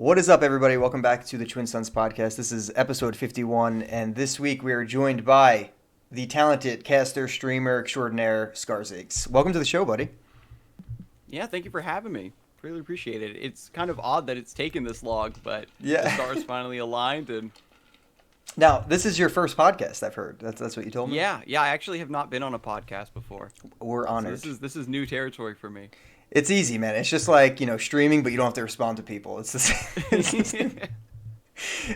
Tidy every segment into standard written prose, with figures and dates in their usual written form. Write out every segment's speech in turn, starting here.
What is up, everybody? Welcome back to the Twin Sons podcast. This is episode 51, and this week we are joined by the talented caster, streamer extraordinaire, Scarzig. Welcome to the show, buddy. Yeah, thank you for having me. Really appreciate it. It's kind of odd that it's taken this long, but Yeah. the stars finally aligned, and Now, this is your first podcast, I've heard. That's what you told me? yeah, I actually have not been on a podcast before. We're So honored. this is new territory for me. It's easy, man. It's just like, streaming, but you don't have to respond to people. It's the same.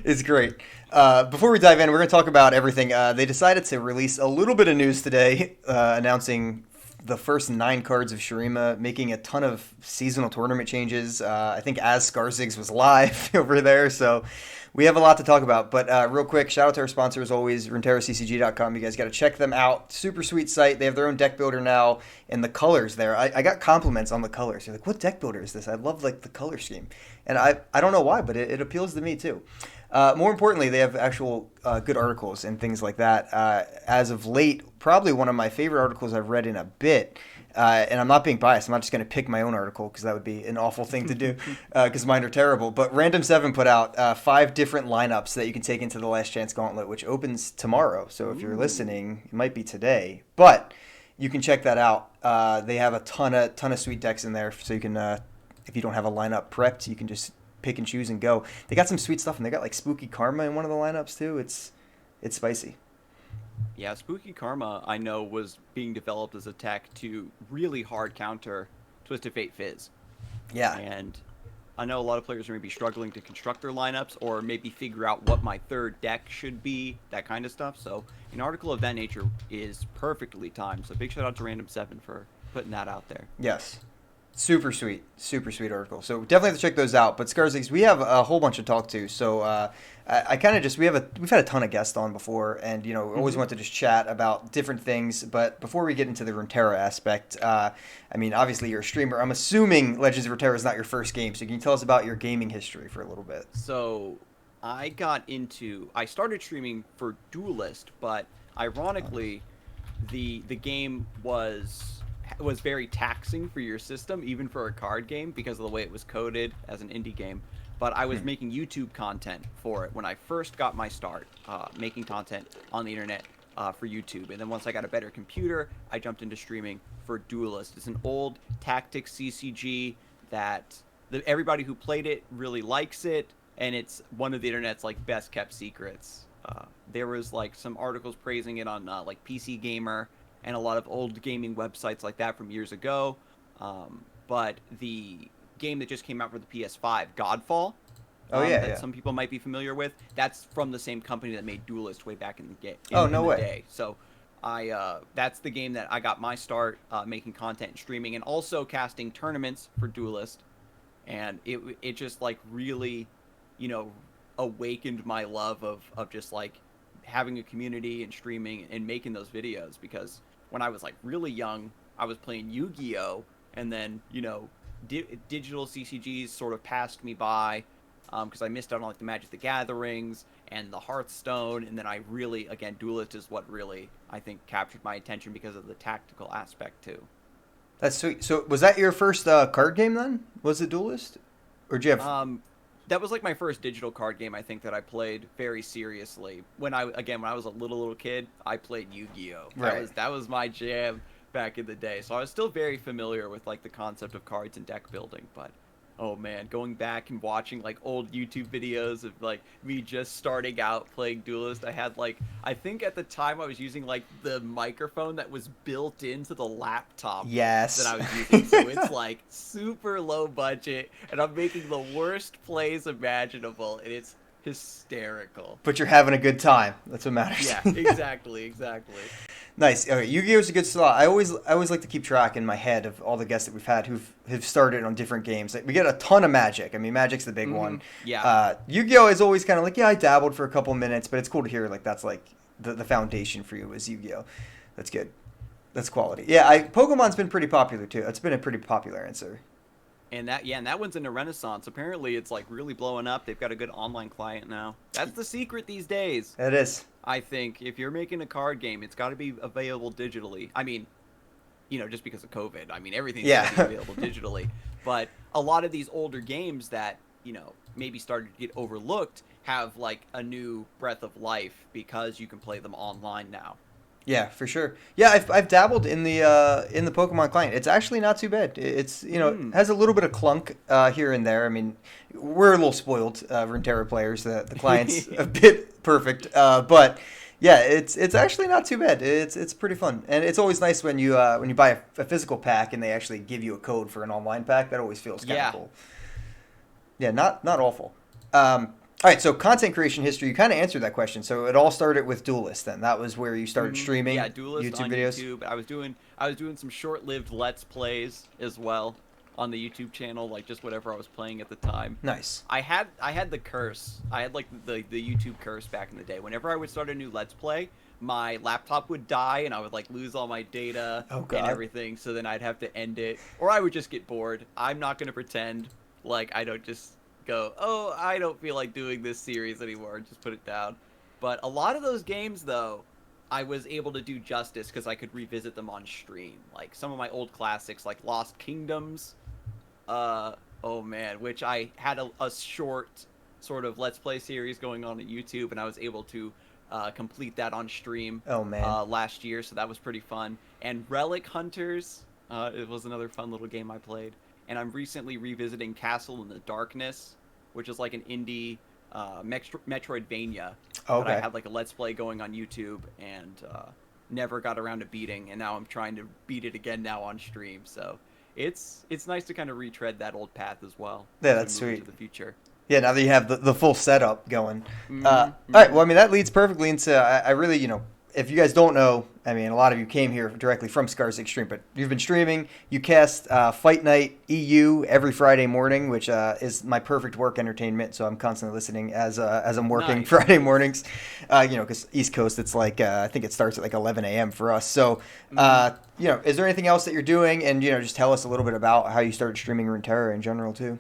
It's great. Before we dive in, we're going to talk about everything. They decided to release a little bit of news today, announcing the first 9 cards of Shurima, making a ton of seasonal tournament changes. I think as Scarzig's was live over there, so we have a lot to talk about. But real quick, shout out to our sponsor as always, RuneterraCCG.com. You guys got to check them out. Super sweet site. They have their own deck builder now, and the colors there. I got compliments on the colors. You're like, what deck builder is this? I love like the color scheme, and I don't know why, but it appeals to me too. More importantly, they have actual good articles and things like that. As of late, probably one of my favorite articles I've read in a bit. And I'm not being biased. I'm not just going to pick my own article because that would be an awful thing to do because mine are terrible. But Random 7 put out 5 different lineups that you can take into the Last Chance Gauntlet, which opens tomorrow. So if you're listening, it might be today. But you can check that out. They have a ton of sweet decks in there. So you can, if you don't have a lineup prepped, you can just pick and choose and go. They got some sweet stuff, and they got like Spooky Karma in one of the lineups too. It's spicy. Yeah, Spooky Karma, I know, was being developed as a tech to really hard counter Twisted Fate Fizz. Yeah. And I know a lot of players are maybe struggling to construct their lineups or maybe figure out what my third deck should be, that kind of stuff. So an article of that nature is perfectly timed. So big shout out to Random 7 for putting that out there. Yes. Super sweet article. So definitely have to check those out. But Scarzig, we have a whole bunch to talk to. So I kind of just we've had a ton of guests on before, and we always want to just chat about different things. But before we get into the Runeterra aspect, I mean, obviously you're a streamer. I'm assuming Legends of Runeterra is not your first game. So can you tell us about your gaming history for a little bit? So I started streaming for Duelist, but ironically, the game was very taxing for your system, even for a card game, because of the way it was coded as an indie game. But I was making YouTube content for it when I first got my start, making content on the internet for YouTube. And then once I got a better computer, I jumped into streaming for Duelist. It's an old tactics CCG that everybody who played it really likes it, and it's one of the internet's like best kept secrets. There was like some articles praising it on like PC Gamer and a lot of old gaming websites like that from years ago. But the game that just came out for the PS5, Godfall, that some people might be familiar with, that's from the same company that made Duelist way back in the game. Day. So that's the game that I got my start making content and streaming, and also casting tournaments for Duelist. And it just like really, awakened my love of just like having a community and streaming and making those videos, because when I was like really young, I was playing Yu-Gi-Oh, and then digital CCGs sort of passed me by because I missed out on like the Magic the Gatherings and the Hearthstone, and then I really, again, Duelist is what really I think captured my attention because of the tactical aspect too. That's sweet. So was that your first card game then? Was it Duelist, or did you have? That was like my first digital card game, I think, that I played very seriously. When I was a little kid, I played Yu-Gi-Oh. Right. That was my jam back in the day. So I was still very familiar with like the concept of cards and deck building, but oh man, going back and watching like old YouTube videos of like me just starting out playing Duelist, I think at the time I was using like the microphone that was built into the laptop. Yes. That I was using. So it's like super low budget, and I'm making the worst plays imaginable, and it's hysterical. But you're having a good time. That's what matters. Yeah, exactly. Nice. Okay, Yu-Gi-Oh is a good slot. I always like to keep track in my head of all the guests that we've had who've started on different games. We get a ton of Magic. I mean, Magic's the big one. Yeah. Yu-Gi-Oh is always kind of like, yeah, I dabbled for a couple minutes, but it's cool to hear like that's like the foundation for you is Yu-Gi-Oh. That's good. That's quality. Yeah, Pokemon's been pretty popular too. It's been a pretty popular answer. And that one's in a renaissance. Apparently, it's like really blowing up. They've got a good online client now. That's the secret these days. It is. I think if you're making a card game, it's got to be available digitally. I mean, just because of COVID. I mean, everything's got to be available digitally. But a lot of these older games that maybe started to get overlooked have like a new breath of life because you can play them online now. Yeah, for sure. Yeah, I've dabbled in the Pokemon client. It's actually not too bad. It's it Mm. has a little bit of clunk here and there. I mean, we're a little spoiled Runeterra players. The client's a bit perfect, but yeah, it's actually not too bad. It's pretty fun, and it's always nice when you buy a physical pack and they actually give you a code for an online pack. That always feels kind of Yeah. cool. Yeah, not awful. All right, so content creation history. You kind of answered that question. So it all started with Duelist. Then that was where you started Yeah, streaming Duelist YouTube on videos. YouTube. I was doing some short-lived Let's Plays as well on the YouTube channel, like just whatever I was playing at the time. Nice. I had the curse. I had like the YouTube curse back in the day. Whenever I would start a new Let's Play, my laptop would die and I would like lose all my data Oh and God. everything. So then I'd have to end it, or I would just get bored. I'm not gonna pretend like I don't just go, oh, I don't feel like doing this series anymore, and just put it down. But a lot of those games, though, I was able to do justice because I could revisit them on stream. Like some of my old classics, like Lost Kingdoms. Oh man, which I had a short sort of Let's Play series going on YouTube, and I was able to complete that on stream Oh man. last year, so that was pretty fun. And Relic Hunters, it was another fun little game I played. And I'm recently revisiting Castle in the Darkness, which is like an indie Metroidvania that I Okay. had like a Let's Play going on YouTube and never got around to beating, and now I'm trying to beat it again now on stream. So it's nice to kind of retread that old path as well Yeah, as we that's move sweet. into the future. Yeah, now that you have the full setup going. Hmm. All right. Hmm. Well, I mean, that leads perfectly into I really, if you guys don't know, I mean, a lot of you came here directly from Scarzig Stream, but you've been streaming. You cast Fight Night EU every Friday morning, which is my perfect work entertainment. So I'm constantly listening as I'm working Nice, Friday nice. mornings. Because East Coast, it's like I think it starts at like 11 a.m. for us. So, Hmm. is there anything else that you're doing? And just tell us a little bit about how you started streaming Runeterra in general too.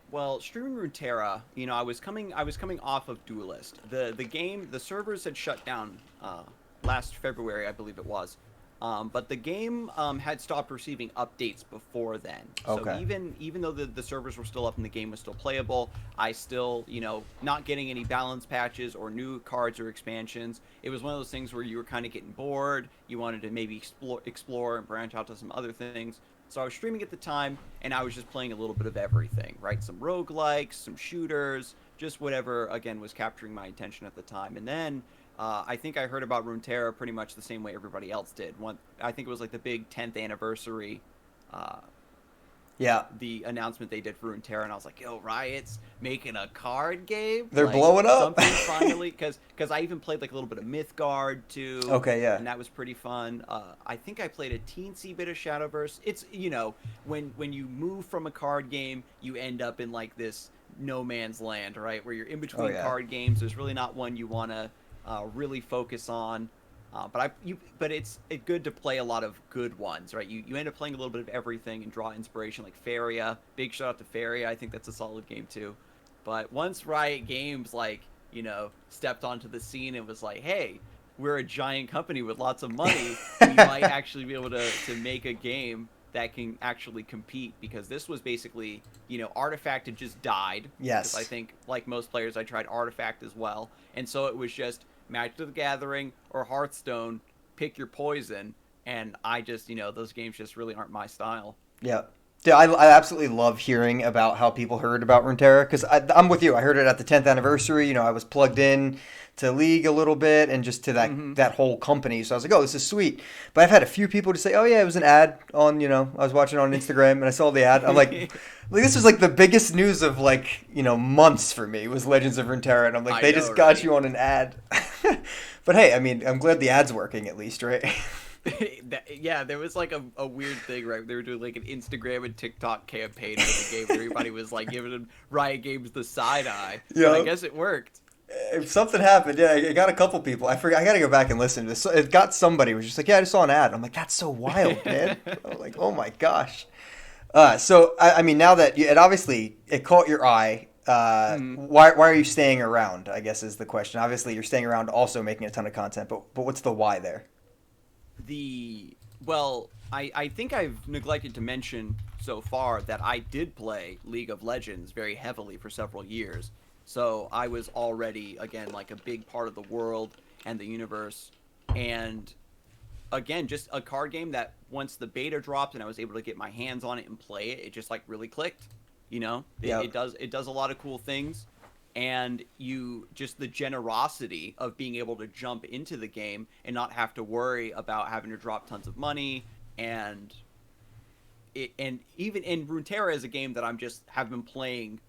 Well, streaming Runeterra, I was coming off of Duelist. The servers had shut down last February, I believe it was. But the game had stopped receiving updates before then. So Okay. even though the servers were still up and the game was still playable, I still, not getting any balance patches or new cards or expansions. It was one of those things where you were kind of getting bored. You wanted to maybe explore and branch out to some other things. So I was streaming at the time, and I was just playing a little bit of everything, right? Some roguelikes, some shooters, just whatever, again, was capturing my attention at the time. And then I think I heard about Runeterra pretty much the same way everybody else did. I think it was like the big 10th anniversary, uh, Yeah, the announcement they did for Runeterra, and I was like, yo, Riot's making a card game? they're Like, blowing up. something finally, because I even played like a little bit of Mythgard, too, Okay, yeah. and that was pretty fun. I think I played a teensy bit of Shadowverse. It's, when you move from a card game, you end up in like this no man's land, right? Where you're in Oh between yeah. card games. There's really not one you want to really focus on. But it's good to play a lot of good ones, right? You end up playing a little bit of everything and draw inspiration, like Faria. Big shout out to Faria. I think that's a solid game too. But once Riot Games stepped onto the scene and was like, hey, we're a giant company with lots of money, we might actually be able to make a game that can actually compete, because this was basically, Artifact had just died. Because I Yes. think, like most players, I tried Artifact as well. And so it was just Magic the Gathering or Hearthstone, pick your poison. And I just, those games just really aren't my style. Yeah. Dude, I absolutely love hearing about how people heard about Runeterra because I'm with you. I heard it at the 10th anniversary. I was plugged in to League a little bit and just to Hmm. that whole company. So I was like, oh, this is sweet. But I've had a few people to say, oh yeah, it was an ad on, I was watching on Instagram and I saw the ad. I'm like this was like the biggest news of like, months for me was Legends of Runeterra. And I'm like, I they know, just got right? you on an ad. But hey, I mean, I'm glad the ad's working at least, right? Yeah, there was like a weird thing, right? They were doing like an Instagram and TikTok campaign for the game where everybody was like giving them Riot Games the side eye. Yeah. And I guess it worked. If something happened, yeah, I got a couple people. I forgot. I got to go back and listen to this. So it got somebody who was just like, "Yeah, I just saw an ad." I'm like, "That's so wild, man!" I'm like, "Oh my gosh." So I mean, now that it obviously it caught your eye, Hmm. why are you staying around? I guess is the question. Obviously, you're staying around, also making a ton of content. But what's the why there? The Well, I think I've neglected to mention so far that I did play League of Legends very heavily for several years. So I was already, again, like a big part of the world and the universe. And again, just a card game that once the beta dropped and I was able to get my hands on it and play it, it just like really clicked. You know, it, Yeah. it does a lot of cool things, and you just the generosity of being able to jump into the game and not have to worry about having to drop tons of money and and even in Runeterra is a game that I'm just have been playing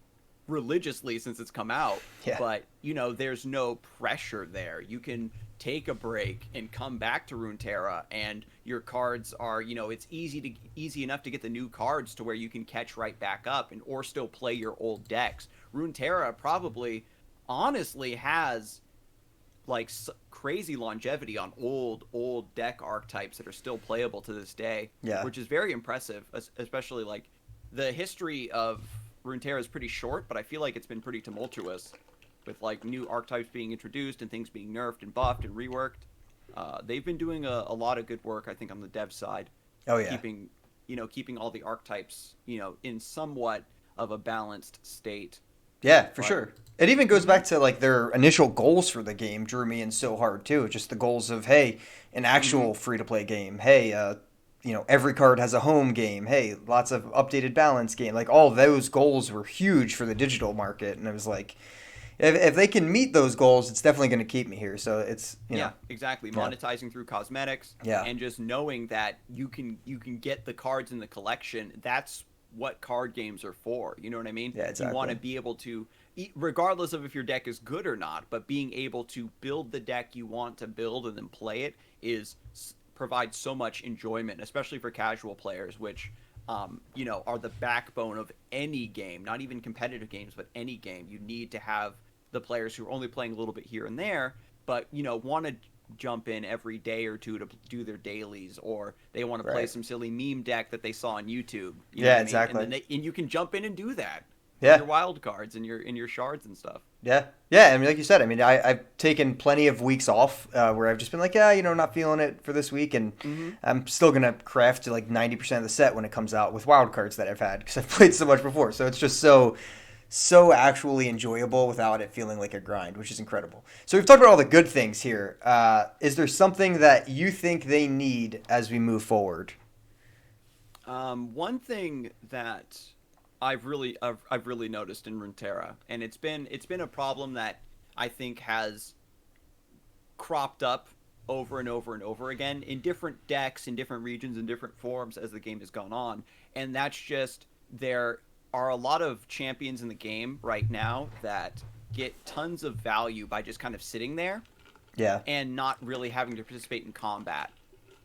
religiously since it's come out. Yeah. But there's no pressure there. You can take a break and come back to Runeterra, and your cards are it's easy enough to get the new cards to where you can catch right back up and or still play your old decks. Runeterra probably honestly has like crazy longevity on old deck archetypes that are still playable to this day, Yeah. which is very impressive, especially like the history of Runeterra is pretty short, but I feel like it's been pretty tumultuous with like new archetypes being introduced and things being nerfed and buffed and reworked. They've been doing a lot of good work, I think, on the dev side, Oh yeah. keeping all the archetypes in somewhat of a balanced state. Yeah, for But sure. It even goes mhm, back to like their initial goals for the game drew me in so hard too. Just the goals of hey, an mhm. actual free to play game. Hey, every card has a home game. Hey, lots of updated balance game. Like all those goals were huge for the digital market, and it was like if they can meet those goals, it's definitely going to keep me here. So it's Yeah, exactly. yeah, Monetizing through cosmetics yeah, and just knowing that you can get the cards in the collection. That's what card games are for. You know what I mean? yeah, You want exactly. to be able to, regardless of if your deck is good or not, but being able to build the deck you want to build and then play it provides so much enjoyment, especially for casual players, which are the backbone of any game, not even competitive games, but any game. You need to have the players who are only playing a little bit here and there, but want to jump in every day or two to do their dailies, or they want to play Right. some silly meme deck that they saw on YouTube. You know what Yeah, I mean? And exactly. then and you can jump in and do that for Yeah. your wild cards and your shards and stuff. Yeah, yeah. I mean, like you said, I mean, I've taken plenty of weeks off where I've just been like, yeah, not feeling it for this week, and Mm-hmm. I'm still gonna craft to like 90% of the set when it comes out with wild cards that I've had because I've played so much before. So it's just so actually enjoyable without it feeling like a grind, which is incredible. So we've talked about all the good things here. Is there something that you think they need as we move forward? One thing that I've really noticed in Runeterra, and it's been a problem that I think has cropped up over and over and over again in different decks, in different regions, in different forms as the game has gone on. And that's just there are a lot of champions in the game right now that get tons of value by just kind of sitting there Yeah, and not really having to participate in combat.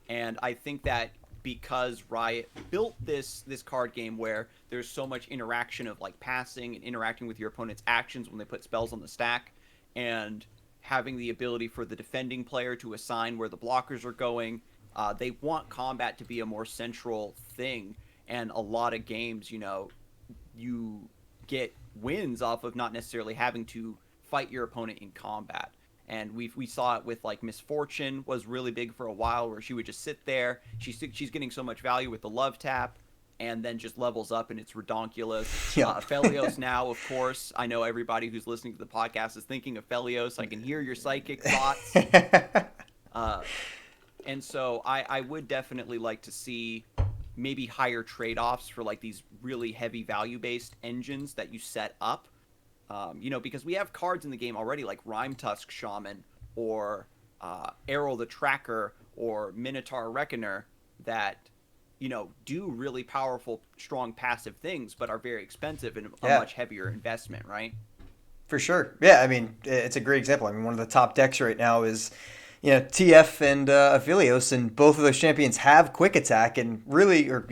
And I think that because Riot built this card game where there's so much interaction of like passing and interacting with your opponent's actions when they put spells on the stack, and having the ability for the defending player to assign where the blockers are going, they want combat to be a more central thing. And a lot of games, you get wins off of not necessarily having to fight your opponent in combat. And we saw it with like Misfortune was really big for a while, where she would just sit there. She's getting so much value with the love tap, and then just levels up, and it's redonkulous. yeah, Felios now, of course. I know everybody who's listening to the podcast is thinking of Felios. I can hear your psychic thoughts. Uh, and so I would definitely like to see maybe higher trade-offs for like these really heavy value-based engines that you set up. Because we have cards in the game already like Rhyme Tusk Shaman or Errol the Tracker or Minotaur Reckoner that do really powerful, strong passive things, but are very expensive and a yeah. much heavier investment, right? For sure. Yeah, I mean, it's a great example. I mean, one of the top decks right now is, TF and Aphelios, and both of those champions have quick attack and really, or,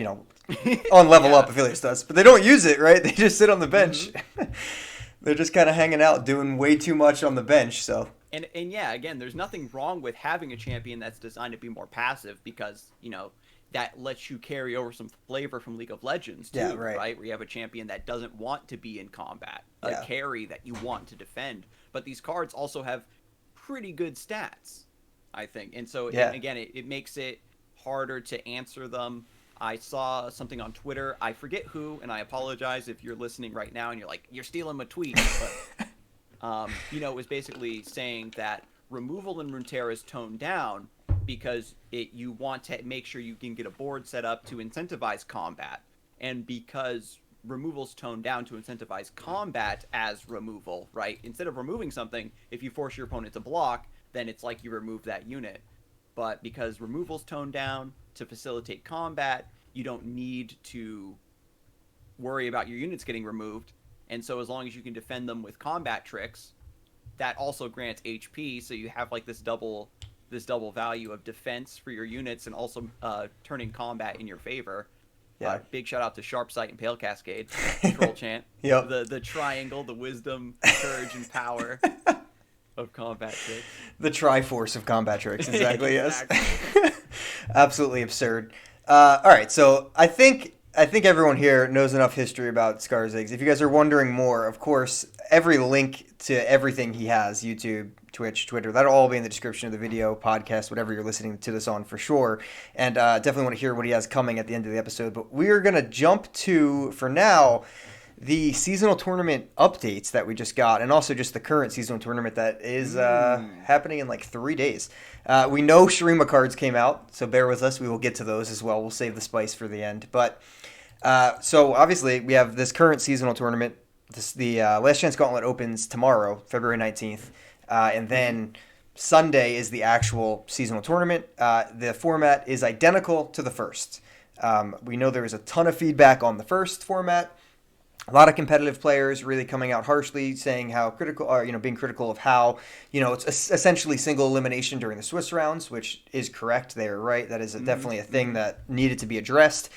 on level up, Yeah. Aphelios does, but they don't use it, right? They just sit on the bench. Hmm. They're just kind of hanging out, doing way too much on the bench. So, And yeah, again, there's nothing wrong with having a champion that's designed to be more passive, because that lets you carry over some flavor from League of Legends yeah, too, right. right? Where you have a champion that doesn't want to be in combat, a Yeah. carry that you want to defend. But these cards also have pretty good stats, I think. And so Yeah. again, it makes it harder to answer them. I saw something on Twitter. I forget who, and I apologize if you're listening right now and you're like, you're stealing my tweet. But, it was basically saying that removal in Runeterra is toned down because you want to make sure you can get a board set up to incentivize combat. And because removal's toned down to incentivize combat as removal, right? Instead of removing something, if you force your opponent to block, then it's like you remove that unit. But because removal's toned down to facilitate combat, you don't need to worry about your units getting removed. And so as long as you can defend them with combat tricks, that also grants HP, so you have like this double value of defense for your units and also turning combat in your favor. Yeah. Big shout out to Sharpsight and Pale Cascade. Troll chant. Yep. The triangle, the wisdom, courage, and power of combat tricks. The Triforce of combat tricks, exactly. Exactly. Yes. Absolutely absurd. All right, so I think everyone here knows enough history about Scarzig. If you guys are wondering more, of course, every link to everything he has, YouTube, Twitch, Twitter, that'll all be in the description of the video, podcast, whatever you're listening to this on for sure. And definitely want to hear what he has coming at the end of the episode. But we're going to jump to, for now, the seasonal tournament updates that we just got, and also just the current seasonal tournament that is happening in like 3 days. We know Shurima cards came out, so bear with us. We will get to those as well. We'll save the spice for the end. But so obviously we have this current seasonal tournament. The Last Chance Gauntlet opens tomorrow, February 19th. And then Sunday is the actual seasonal tournament. The format is identical to the first. We know there was a ton of feedback on the first format. A lot of competitive players really coming out harshly, saying how critical, being critical of how, it's essentially single elimination during the Swiss rounds, which is correct. They are right. That is definitely a thing that needed to be addressed.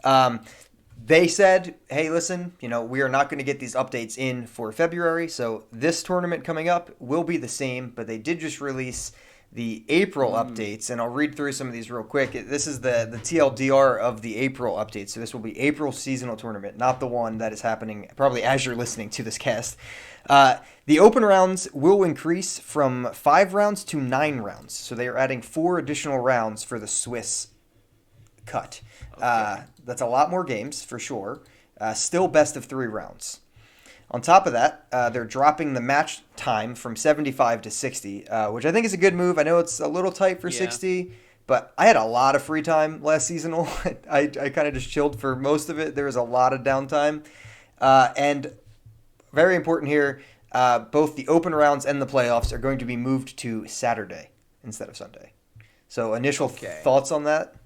They said, hey, listen, we are not going to get these updates in for February, so this tournament coming up will be the same, but they did just release the April updates, and I'll read through some of these real quick. This is the TLDR of the April updates, so this will be April seasonal tournament, not the one that is happening probably as you're listening to this cast. The open rounds will increase from 5 rounds to 9 rounds, so they are adding 4 additional rounds for the Swiss cut. Okay. That's a lot more games for sure. Still best of 3 rounds. On top of that, they're dropping the match time from 75 to 60, which I think is a good move. I know it's a little tight for 60, but I had a lot of free time last seasonal. I kind of just chilled for most of it. There was a lot of downtime. And very important here, both the open rounds and the playoffs are going to be moved to Saturday instead of Sunday. So initial thoughts on that?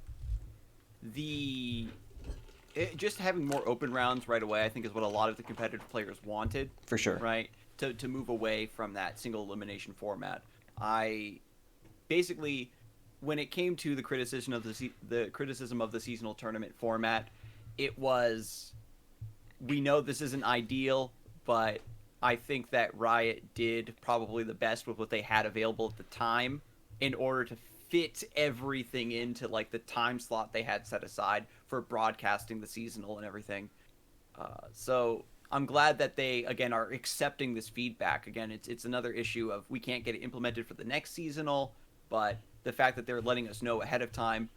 Just having more open rounds right away, I think, is what a lot of the competitive players wanted. For sure. Right? To move away from that single elimination format. I basically, when it came to the criticism of the seasonal tournament format, it was, we know this isn't ideal, but I think that Riot did probably the best with what they had available at the time in order to fit everything into like the time slot they had set aside for broadcasting the seasonal and everything. So I'm glad that they again are accepting this feedback. Again, it's another issue of we can't get it implemented for the next seasonal, but the fact that they're letting us know ahead of time,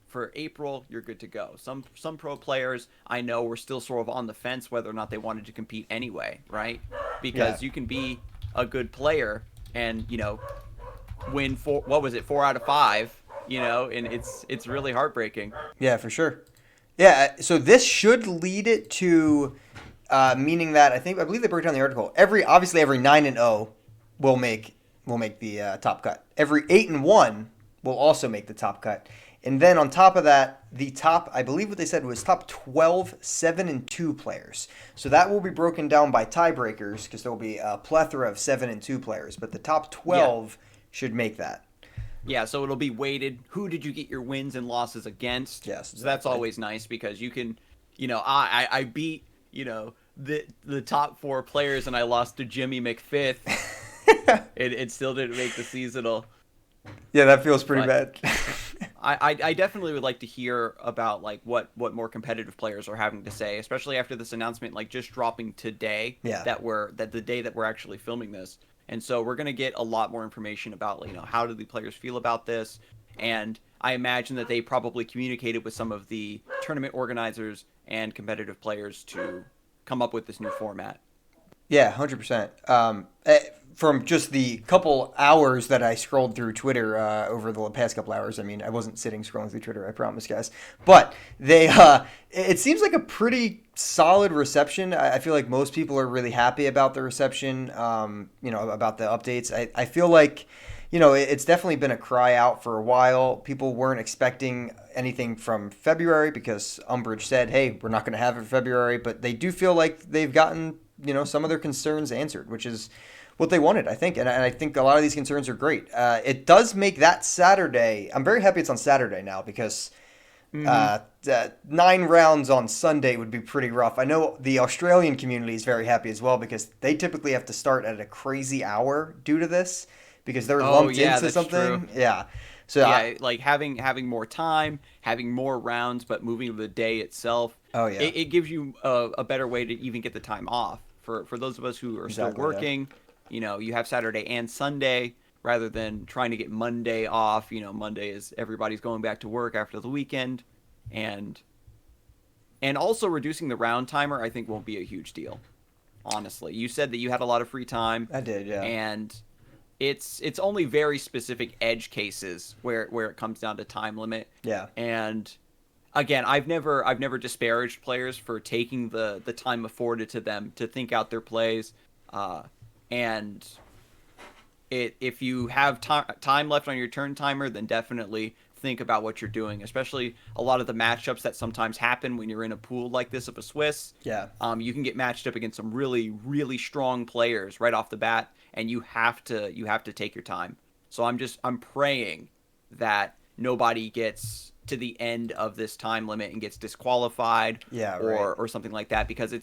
for April you're good to go. Some pro players I know were still sort of on the fence whether or not they wanted to compete anyway, right? Because you can be a good player and win 4 out of 5, and it's really heartbreaking. Yeah, for sure. Yeah, so this should lead it to meaning that I believe they broke down the article. Every 9-0 will make the top cut. Every 8-1 will also make the top cut. And then on top of that, the top, I believe what they said was top 12 7-2 players. So that will be broken down by tiebreakers because there will be a plethora of 7-2 players, but the top 12 should make that. Yeah, so it'll be weighted. Who did you get your wins and losses against? Yes, exactly. So that's always nice because you can, I beat, the top 4 players and I lost to Jimmy McFifth. It still didn't make the seasonal. Yeah, that feels pretty bad. I definitely would like to hear about like what more competitive players are having to say, especially after this announcement like just dropping today. Yeah. That the day that we're actually filming this. And so we're going to get a lot more information about, how do the players feel about this? And I imagine that they probably communicated with some of the tournament organizers and competitive players to come up with this new format. Yeah, 100%. From just the couple hours that I scrolled through Twitter over the past couple hours, I mean, I wasn't sitting scrolling through Twitter, I promise, guys. But it seems like a pretty solid reception. I feel like most people are really happy about the reception, about the updates. I feel like, it's definitely been a cry out for a while. People weren't expecting anything from February because Umbridge said, hey, we're not going to have it in February. But they do feel like they've gotten, some of their concerns answered, which is what they wanted, I think. And I think a lot of these concerns are great. It does make that Saturday. I'm very happy it's on Saturday now because 9 rounds on Sunday would be pretty rough. I know the Australian community is very happy as well because they typically have to start at a crazy hour due to this because they're lumped into something. True. Yeah. So yeah, like having more time, having more rounds, but moving the day itself. Oh yeah. It gives you a better way to even get the time off. For those of us who are still working, you have Saturday and Sunday rather than trying to get Monday off. Monday is everybody's going back to work after the weekend, and also reducing the round timer I think won't be a huge deal. Honestly, you said that you had a lot of free time. I did, yeah. And it's only very specific edge cases where it comes down to time limit. Yeah. And again, I've never disparaged players for taking the time afforded to them to think out their plays, and if you have time left on your turn timer, then definitely think about what you're doing. Especially a lot of the matchups that sometimes happen when you're in a pool like this of a Swiss. Yeah. You can get matched up against some really really strong players right off the bat, and you have to take your time. So I'm praying that nobody gets to the end of this time limit and gets disqualified, or something like that, because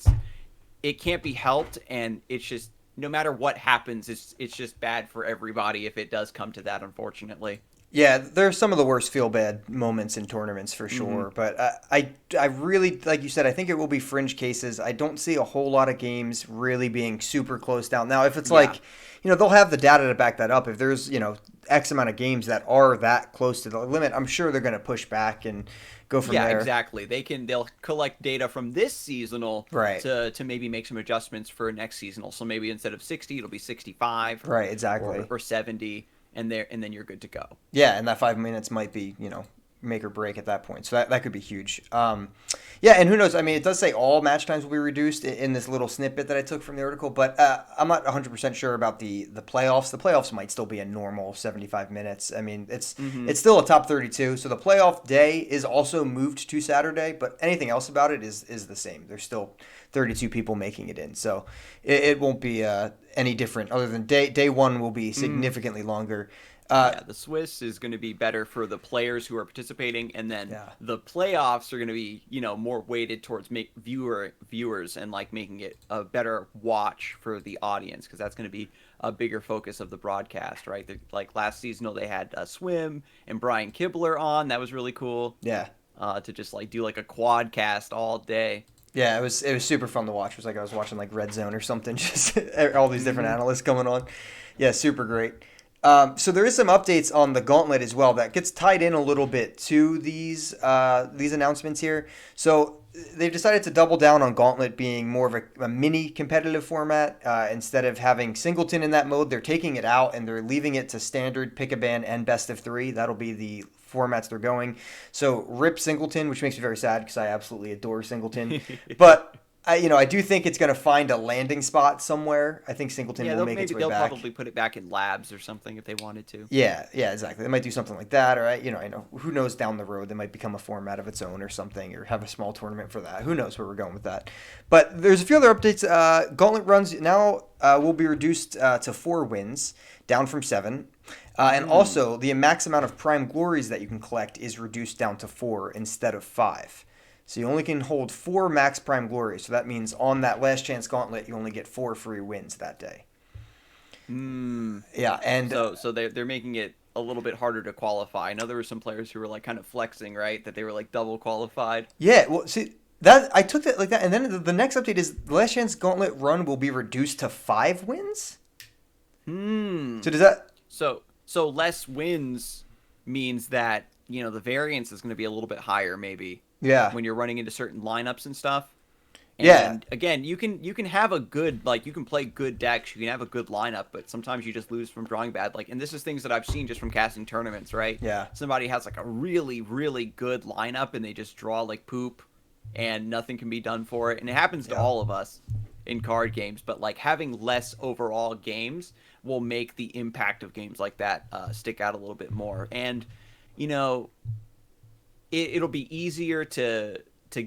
it can't be helped, and it's just no matter what happens, it's just bad for everybody if it does come to that, unfortunately. Yeah, there's some of the worst feel-bad moments in tournaments for sure, but I really, like you said, I think it will be fringe cases. I don't see a whole lot of games really being super close down. Now, if it's like, they'll have the data to back that up. If there's, X amount of games that are that close to the limit, I'm sure they're going to push back and go from there. Yeah, exactly. They'll collect data from this seasonal to maybe make some adjustments for next seasonal. So maybe instead of 60, it'll be 65. Right, exactly. Or 70. And then you're good to go. Yeah, and that 5 minutes might be, make or break at that point. So that could be huge. And who knows? I mean, it does say all match times will be reduced in this little snippet that I took from the article, but I'm not 100% sure about the playoffs. The playoffs might still be a normal 75 minutes. I mean, it's still a top 32. So the playoff day is also moved to Saturday, but anything else about it is the same. There's still 32 people making it in. So it won't be any different other than day one will be significantly longer. The Swiss is going to be better for the players who are participating, and then the playoffs are going to be, more weighted towards viewers and like making it a better watch for the audience, because that's going to be a bigger focus of the broadcast, right? Like last season, they had Swim and Brian Kibler on. That was really cool. Yeah. To just like do like a quad cast all day. Yeah, it was super fun to watch. It was like I was watching like Red Zone or something, just all these different analysts coming on. Yeah, super great. So there is some updates on the Gauntlet as well that gets tied in a little bit to these announcements here. So they've decided to double down on Gauntlet being more of a mini competitive format. Instead of having Singleton in that mode, they're taking it out and they're leaving it to standard, pick-a-ban, and best of 3. That'll be the formats they're going. So rip Singleton, which makes me very sad because I absolutely adore Singleton. But I do think it's going to find a landing spot somewhere. I think Singleton will make its way back. They'll probably put it back in labs or something if they wanted to. Yeah, exactly. They might do something like that, or I know who knows down the road they might become a format of its own or something, or have a small tournament for that. Who knows where we're going with that? But there's a few other updates. Gauntlet runs now will be reduced to 4 wins, down from 7. And also, the max amount of prime glories that you can collect is reduced down to 4 instead of 5. So you only can hold 4 max prime glories. So that means on that last chance gauntlet, you only get 4 free wins that day. Yeah, and so they're making it a little bit harder to qualify. I know there were some players who were like kind of flexing, right, that they were like double qualified. Yeah, well, see, that I took that like that, and then the next update is the last chance gauntlet run will be reduced to 5 wins. So does that? So less wins means that the variance is going to be a little bit higher maybe Yeah. when you're running into certain lineups and stuff. Yeah. And again, you can have a good, like, you can play good decks, you can have a good lineup, but sometimes you just lose from drawing bad. Like, and this is things that I've seen just from casting tournaments, right? Yeah. Somebody has like a really really good lineup and they just draw like poop, and nothing can be done for it. And it happens to Yeah. all of us in card games. But like having less overall games will make the impact of games like that stick out a little bit more. And you know, it'll be easier to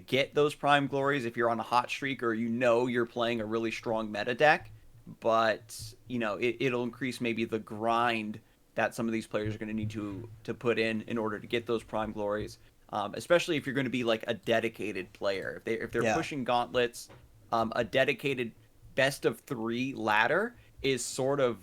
get those prime glories if you're on a hot streak or you're playing a really strong meta deck. But it'll increase maybe the grind that some of these players are going to need to put in order to get those prime glories. Especially if you're going to be like a dedicated player. If they're Yeah. pushing gauntlets, a dedicated best of 3 ladder is sort of,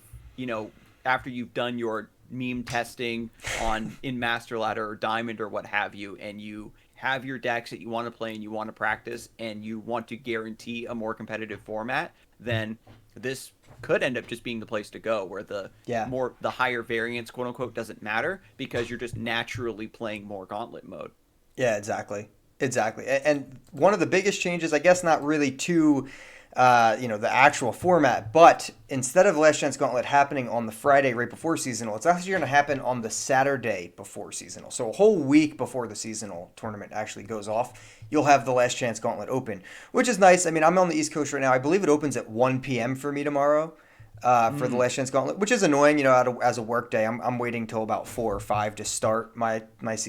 after you've done your meme testing on in Master Ladder or Diamond or what have you, and you have your decks that you want to play and you want to practice and you want to guarantee a more competitive format, then this could end up just being the place to go, where Yeah. the higher variance, quote unquote, doesn't matter because you're just naturally playing more gauntlet mode. Yeah, exactly. Exactly. And one of the biggest changes, I guess not really to the actual format, but instead of Last Chance Gauntlet happening on the Friday right before seasonal, it's actually going to happen on the Saturday before seasonal. So a whole week before the seasonal tournament actually goes off, you'll have the Last Chance Gauntlet open, which is nice. I mean, I'm on the East Coast right now. I believe it opens at 1 p.m. for me tomorrow. For the Last Chance Gauntlet, which is annoying, as a work day. I'm waiting till about 4 or 5 to start my Last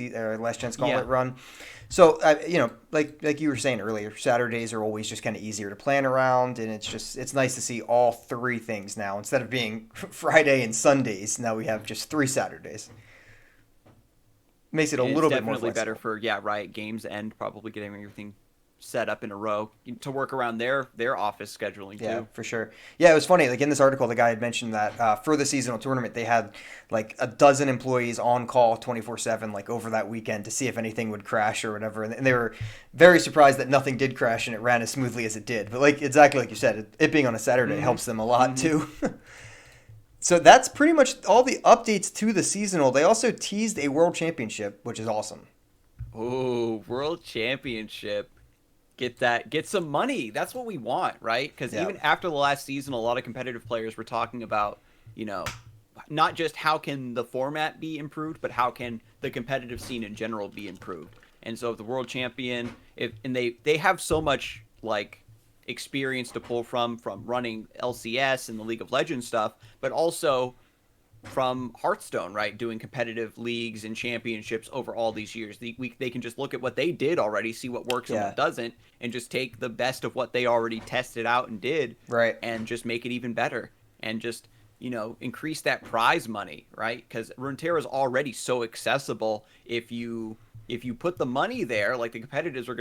Chance Gauntlet Yeah. run. So, like you were saying earlier, Saturdays are always just kind of easier to plan around, and it's nice to see all 3 things now instead of being Friday and Sundays. Now we have just 3 Saturdays. Makes it a And it's little bit more definitely better flexible. for Riot Games and probably getting everything set up in a row to work around their office scheduling Yeah, too. for sure. Yeah, it was funny. Like in this article, the guy had mentioned that for the seasonal tournament, they had like a dozen employees on call 24/7, like over that weekend to see if anything would crash or whatever. And they were very surprised that nothing did crash and it ran as smoothly as it did. But like exactly like you said, it being on a Saturday Hmm. helps them a lot Hmm. too. So that's pretty much all the updates to the seasonal. They also teased a world championship, which is awesome. Oh, World Championship. Get some money. That's what we want, right? Because Yeah. even after the last season, a lot of competitive players were talking about, you know, not just how can the format be improved, but how can the competitive scene in general be improved. And so if the world champion, if and they have so much like experience to pull from running LCS and the League of Legends stuff, but also from Hearthstone, right? Doing competitive leagues and championships over all these years. They can just look at what they did already, see what works and Yeah. what doesn't, and just take the best of what they already tested out and did, Right. and just make it even better. And just, increase that prize money, right? Because Runeterra is already so accessible. If you put the money there, like the competitors are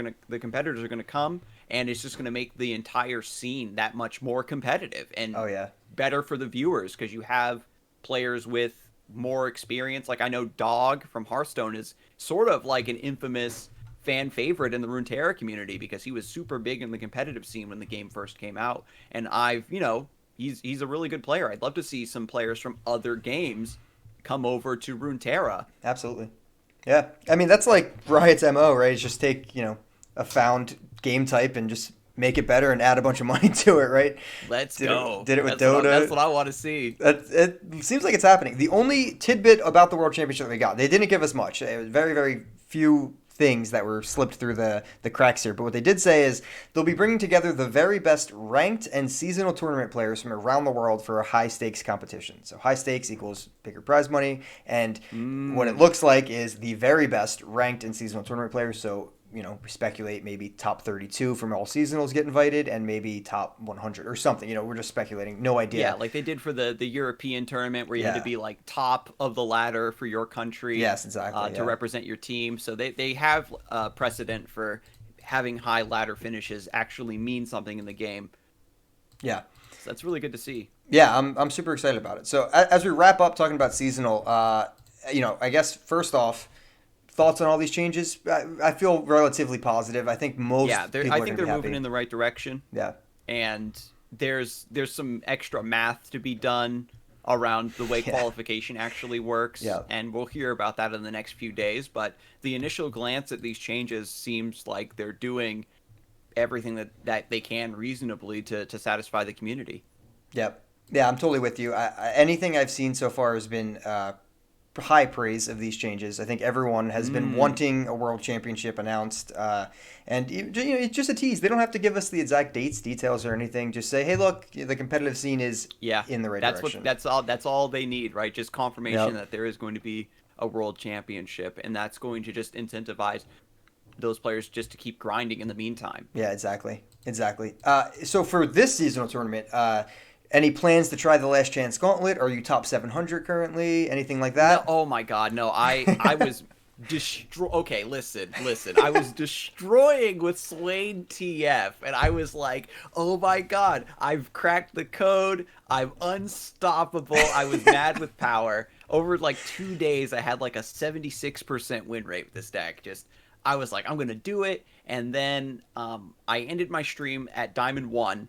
gonna come, and it's just gonna make the entire scene that much more competitive and Oh yeah. better for the viewers because you have players with more experience. Like I know Dog from Hearthstone is sort of like an infamous fan favorite in the Runeterra community because he was super big in the competitive scene when the game first came out. And he's a really good player. I'd love to see some players from other games come over to Runeterra. Absolutely. Yeah. I mean, that's like Riot's MO, right? It's just take, a found game type and just make it better and add a bunch of money to it, right? Let's Did go. it, did it with That's Dota. that's what I want to see. It seems like it's happening. The only tidbit about the World Championship that we got, they didn't give us much. It was very, very few things that were slipped through the cracks here. But what they did say is they'll be bringing together the very best ranked and seasonal tournament players from around the world for a high stakes competition. So high stakes equals bigger prize money. And what it looks like is the very best ranked and seasonal tournament players. So we speculate maybe top 32 from all seasonals get invited and maybe top 100 or something. We're just speculating. No idea. Yeah, like they did for the European tournament where you had to Yeah. be like top of the ladder for your country. Yes, exactly, To yeah. represent your team. So they have precedent for having high ladder finishes actually mean something in the game. Yeah. So that's really good to see. Yeah, I'm super excited about it. So as we wrap up talking about seasonal, I guess first off, thoughts on all these changes? I feel relatively positive. I think most Yeah, people I are think going to they're be moving happy. in the right direction. Yeah. And there's some extra math to be done around the way qualification actually works. Yeah. And we'll hear about that in the next few days. But the initial glance at these changes seems like they're doing everything that they can reasonably to satisfy the community. Yep. Yeah, I'm totally with you. Anything I've seen so far has been high praise of these changes. I think everyone has been wanting a world championship announced, and it's just a tease. They don't have to give us the exact dates, details, or anything. Just say, "Hey, look, the competitive scene is in the right direction." That's all they need, right? Just confirmation that there is going to be a world championship, and that's going to just incentivize those players just to keep grinding in the meantime. Yeah, exactly. So for this seasonal tournament, any plans to try the Last Chance Gauntlet? Are you top 700 currently? Anything like that? No, oh my God, no! I was Okay, listen. I was destroying with Swain TF, and I was like, oh my God, I've cracked the code. I'm unstoppable. I was mad with power. Over like 2 days, I had like a 76% win rate with this deck. I was like, I'm gonna do it, and then I ended my stream at Diamond 1.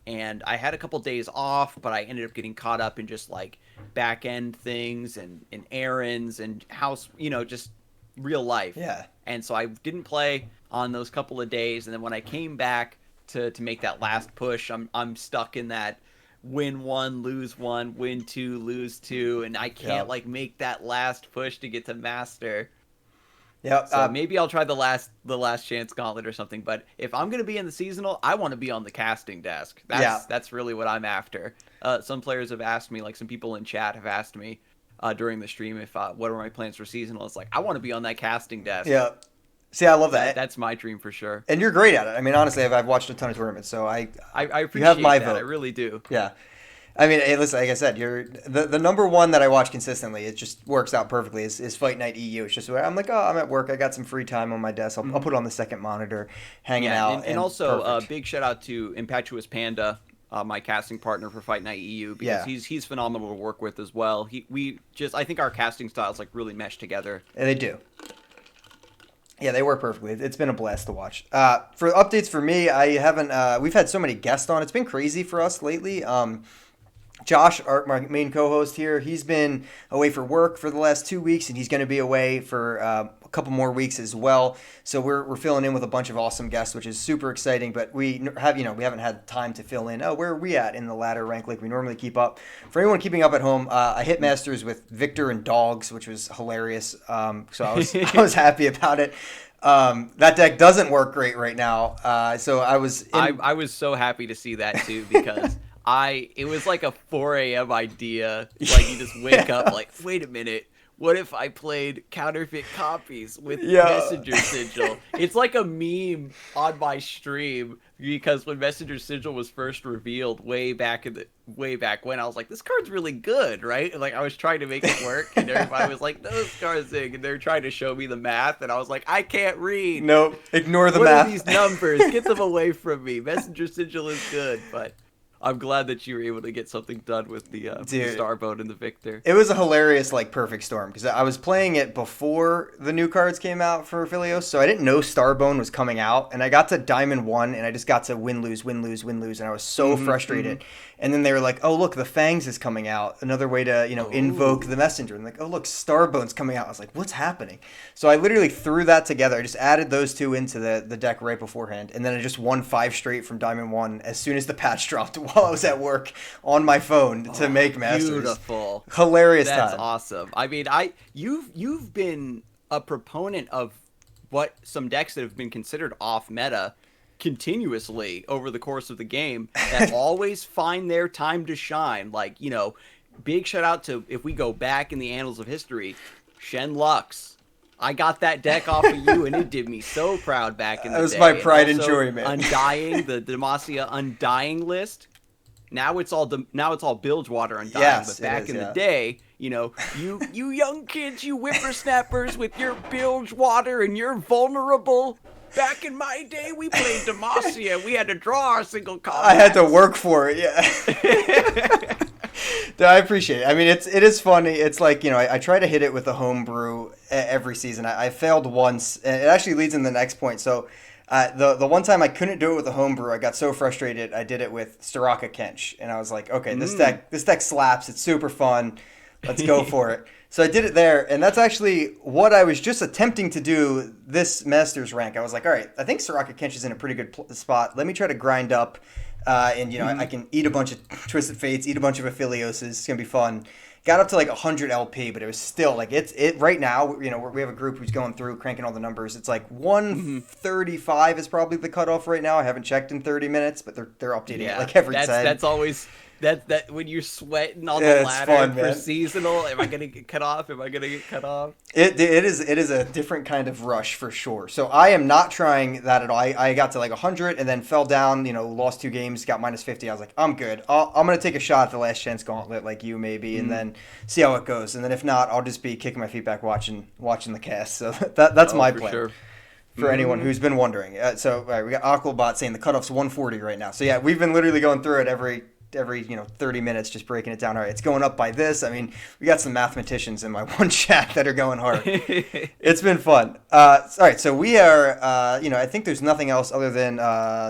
And I had a couple days off, but I ended up getting caught up in just like back end things and errands and house, just real life. Yeah. And so I didn't play on those couple of days. And then when I came back to make that last push, I'm stuck in that win 1, lose 1, win 2, lose 2. And I can't make that last push to get to master. Yeah, so maybe I'll try the last chance gauntlet or something. But if I'm gonna be in the seasonal, I want to be on the casting desk. That's really what I'm after. Some players have asked me, like some people in chat have asked me during the stream, if what are my plans for seasonal. It's like I want to be on that casting desk. Yeah. See, I love that. That's my dream for sure. And you're great at it. I mean, honestly, I've watched a ton of tournaments, so I appreciate you have my that. vote. I really do. Yeah. I mean, hey, listen, like I said, you're the number one that I watch consistently. It just works out perfectly. Is Fight Night EU. It's just where I'm like, oh, I'm at work. I got some free time on my desk. I'll put on the second monitor, hanging out. And also, big shout out to Impetuous Panda, my casting partner for Fight Night EU, because he's phenomenal to work with as well. I think our casting styles like really mesh together. And they do. Yeah, they work perfectly. It's been a blast to watch. For updates for me, I haven't. We've had so many guests on. It's been crazy for us lately. Josh, my main co-host here, he's been away for work for the last 2 weeks, and he's going to be away for a couple more weeks as well. So we're filling in with a bunch of awesome guests, which is super exciting. But we haven't had time to fill in. Oh, where are we at in the ladder rank like we normally keep up? For anyone keeping up at home, I hit Masters with Victor and Dogs, which was hilarious. So I was happy about it. That deck doesn't work great right now. So I was so happy to see that too, because it was like a 4 a.m. idea. Like you just wake up like, wait a minute, what if I played counterfeit copies with Messenger Sigil? It's like a meme on my stream, because when Messenger Sigil was first revealed way back when, I was like, this card's really good, right? And like I was trying to make it work, and everybody was like, no, Scarzig, and they're trying to show me the math, and I was like, I can't read. Nope, ignore the math. What are these numbers? Get them away from me. Messenger Sigil is good, but I'm glad that you were able to get something done with the Starboat and the Victor. It was a hilarious, perfect storm, because I was playing it before the new cards came out for Philios, so I didn't know Starbone was coming out, and I got to Diamond 1, and I just got to win, lose, and I was so frustrated. Mm-hmm. And then they were like, oh, look, the Fangs is coming out, another way to, invoke the Messenger. And like, oh, look, Starbone's coming out. I was like, what's happening? So I literally threw that together. I just added those two into the deck right beforehand, and then I just won 5 straight from Diamond 1 as soon as the patch dropped while I was at work on my phone to make Masters. Beautiful. Hilarious That's time. Awesome. I mean, you've been a proponent of what some decks that have been considered off meta continuously over the course of the game that always find their time to shine. Like, big shout out to, if we go back in the annals of history, Shen Lux. I got that deck off of you, and it did me so proud back in the day. That was my pride and joy, man. Undying, the Demacia Undying list. Now it's all Bilgewater Undying, but back in the day, you young kids, you whippersnappers with your Bilgewater and you're vulnerable. Back in my day, we played Demacia. We had to draw our single combats. I had to work for it, yeah. I appreciate it. I mean, it is funny. It's like, I try to hit it with a homebrew every season. I failed once, and it actually leads in the next point. So The one time I couldn't do it with a homebrew, I got so frustrated. I did it with Staraka Kench, and I was like, okay, this deck slaps. It's super fun. Let's go for it. So I did it there, and that's actually what I was just attempting to do this Masters rank. I was like, all right, I think Soraka Kench is in a pretty good spot. Let me try to grind up, and I can eat a bunch of Twisted Fates, eat a bunch of Aphelioses. It's gonna be fun. Got up to like 100 LP, but it was still like it right now. We have a group who's going through cranking all the numbers. It's like 135 is probably the cutoff right now. I haven't checked in 30 minutes, but they're updating it like every time. That's always. That when you're sweating on the ladder for seasonal, am I gonna get cut off? It is a different kind of rush for sure. So I am not trying that at all. I got to like 100 and then fell down. Lost 2 games, got -50. I was like, I'm good. I'm gonna take a shot at the last chance gauntlet, like you maybe, and then see how it goes. And then if not, I'll just be kicking my feet back watching the cast. So that's my plan. Sure. For anyone who's been wondering. We got Aquabot saying the cutoff's 140 right now. So yeah, we've been literally going through it every 30 minutes, just breaking it down. All right, it's going up by this. I mean, we got some mathematicians in my one chat that are going hard. It's been fun. All right, so we are, I think there's nothing else other than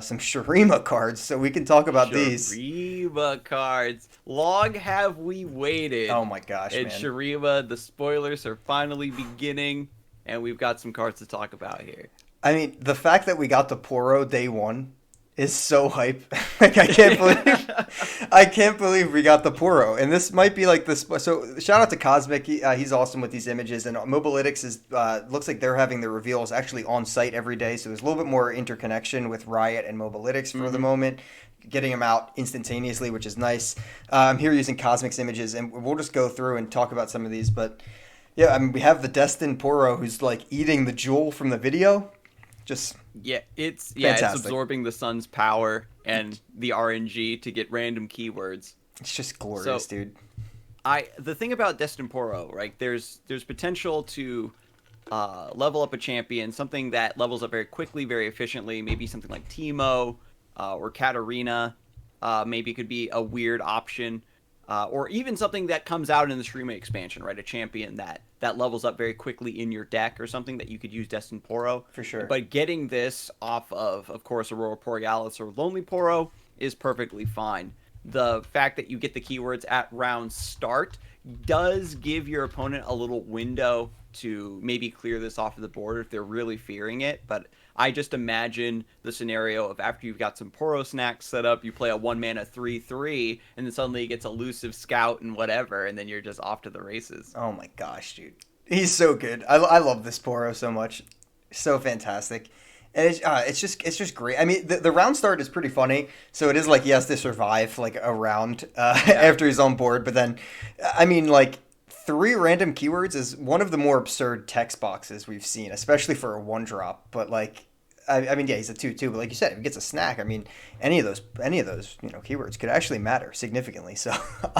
some Shurima cards, so we can talk about these. Shurima cards. Long have we waited. Oh my gosh, man. Shurima, the spoilers are finally beginning, and we've got some cards to talk about here. I mean, the fact that we got the Poro day one is so hype. Like I can't believe we got the Poro, and this might be like this. So shout out to Cosmic, he's awesome with these images, and Mobalytics is looks like they're having their reveals actually on site every day. So there's a little bit more interconnection with Riot and Mobalytics for the moment, getting them out instantaneously, which is nice. I'm here using Cosmic's images, and we'll just go through and talk about some of these. But yeah, I mean, we have the Destin Poro who's like eating the jewel from the video. Just it's fantastic. absorbing the sun's power and the RNG to get random keywords. It's just glorious, dude. The thing about Destin Poro, right? There's potential to level up a champion, something that levels up very quickly, very efficiently. Maybe something like Teemo or Katarina. Maybe it could be a weird option. Or even something that comes out in the Shurima expansion, right? A champion that levels up very quickly in your deck or something that you could use Destin Poro. For sure. But getting this off of course, Aurora Borealis or Lonely Poro is perfectly fine. The fact that you get the keywords at round start does give your opponent a little window to maybe clear this off of the board if they're really fearing it. But I just imagine the scenario of after you've got some Poro snacks set up, you play a 1-mana 3/3, and then suddenly it gets elusive scout and whatever, and then you're just off to the races. Oh my gosh, dude. He's so good. I love this Poro so much. So fantastic. And it's just great. I mean, the round start is pretty funny. So it is like he has to survive like a round after he's on board. But then, I mean, like 3 random keywords is one of the more absurd text boxes we've seen, especially for a 1-drop. But like, I mean, yeah, he's a 2/2. But like you said, if he gets a snack, I mean, any of those keywords could actually matter significantly. So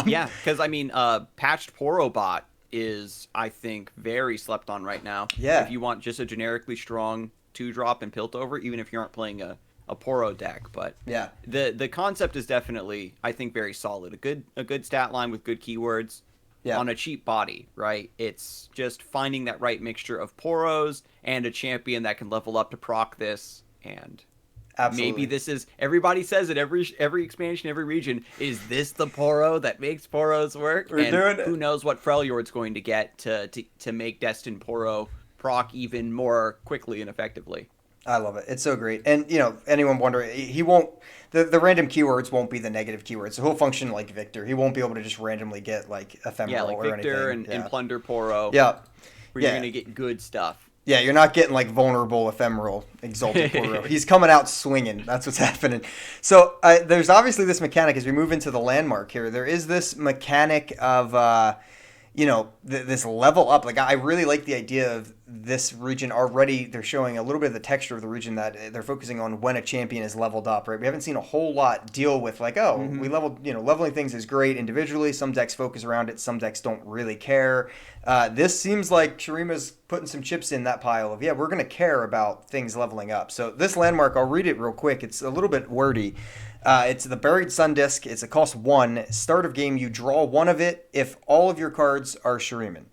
yeah, because I mean, patched Poro bot is, I think, very slept on right now. Yeah. If you want just a generically strong 2-drop and Piltover, even if you aren't playing a Poro deck. But yeah, the concept is definitely, I think, very solid. A good stat line with good keywords on a cheap body, right? It's just finding that right mixture of Poros and a champion that can level up to proc this. And absolutely. Maybe this is, everybody says it, every expansion, every region, is this the Poro that makes Poros work? We're doing it. Who knows what Freljord's going to get to make Destin Poro proc even more quickly and effectively. I love it. It's so great. And, anyone wondering, he won't, the random keywords won't be the negative keywords. So he'll function like Victor. He won't be able to just randomly get like ephemeral or anything. Victor and Plunder Poro. Yeah. Where you're going to get good stuff. Yeah, you're not getting like vulnerable ephemeral Exalted Poro. He's coming out swinging. That's what's happening. So there's obviously this mechanic as we move into the landmark here. There is this mechanic of, this level up. Like, I really like the idea of this region already. They're showing a little bit of the texture of the region that they're focusing on when a champion is leveled up, right? We haven't seen a whole lot deal with like, we leveled, leveling things is great individually. Some decks focus around it. Some decks don't really care. This seems like Shurima's putting some chips in that pile of, we're going to care about things leveling up. So this landmark, I'll read it real quick. It's a little bit wordy. It's the Buried Sun Disc. It's a cost 1. Start of game, you draw 1 of it if all of your cards are Shuriman.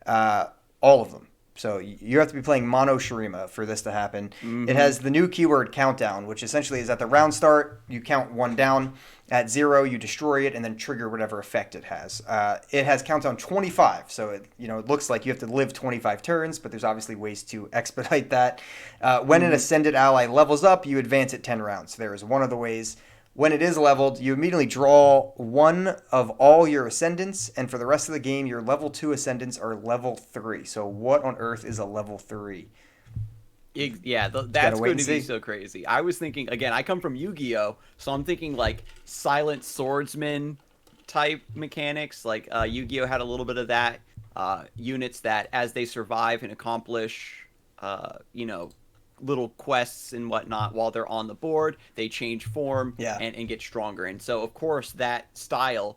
All of them. So you have to be playing mono Shurima for this to happen. Mm-hmm. It has the new keyword countdown, which essentially is at the round start, you count 1 down. At 0, you destroy it and then trigger whatever effect it has. It has countdown 25, so it looks like you have to live 25 turns, but there's obviously ways to expedite that. When an ascended ally levels up, you advance it 10 rounds. So there is one of the ways. When it is leveled, you immediately draw one of all your ascendants, and for the rest of the game, your level 2 ascendants are level 3. So what on earth is a level 3? Yeah, that's going to be so crazy. I was thinking, again, I come from Yu-Gi-Oh, so I'm thinking like silent swordsman type mechanics. Like Yu-Gi-Oh had a little bit of that. Units that, as they survive and accomplish, little quests and whatnot while they're on the board, they change form and get stronger. And so, of course, that style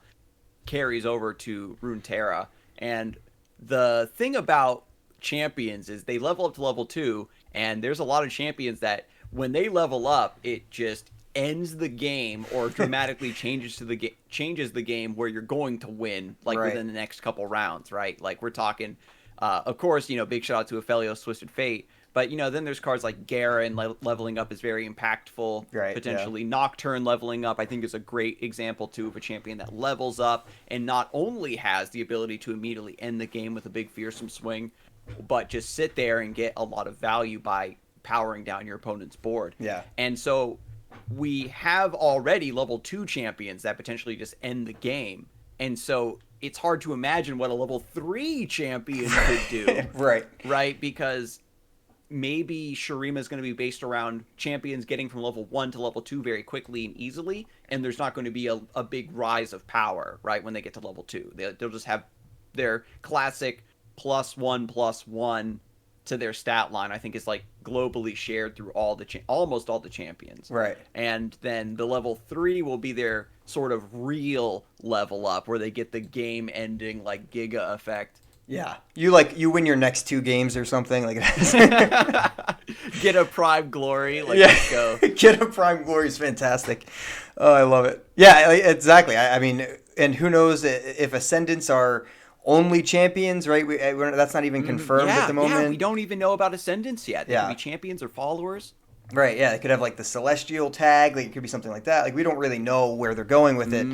carries over to Runeterra. And the thing about champions is they level up to level 2, and there's a lot of champions that when they level up, it just ends the game or dramatically changes the game where you're going to win within the next couple rounds, right? Like we're talking, of course, big shout out to Aphelios Twisted Fate, but then there's cards like Garen leveling up is very impactful. Potentially Nocturne leveling up, I think, is a great example too of a champion that levels up and not only has the ability to immediately end the game with a big fearsome swing, but just sit there and get a lot of value by powering down your opponent's board. Yeah. And so we have already level 2 champions that potentially just end the game. And so it's hard to imagine what a level 3 champion could do. Right? Because maybe Shurima is going to be based around champions getting from level 1 to level 2 very quickly and easily, and there's not going to be a big rise of power, right, when they get to level 2. They'll just have their classic +1/+1 to their stat line, I think, is like globally shared through almost all the champions. Right. And then the level 3 will be their sort of real level up where they get the game ending like Giga effect. Yeah. You win your next 2 games or something like that. Get a Prime Glory. Let's go. Get a Prime Glory is fantastic. Oh, I love it. Yeah, exactly. I mean, and who knows if Ascendants are only champions, right? That's not even confirmed at the moment. Yeah, we don't even know about Ascendants yet. They could be champions or followers. Right, yeah. They could have like the Celestial tag. Like, it could be something like that. Like, we don't really know where they're going with it.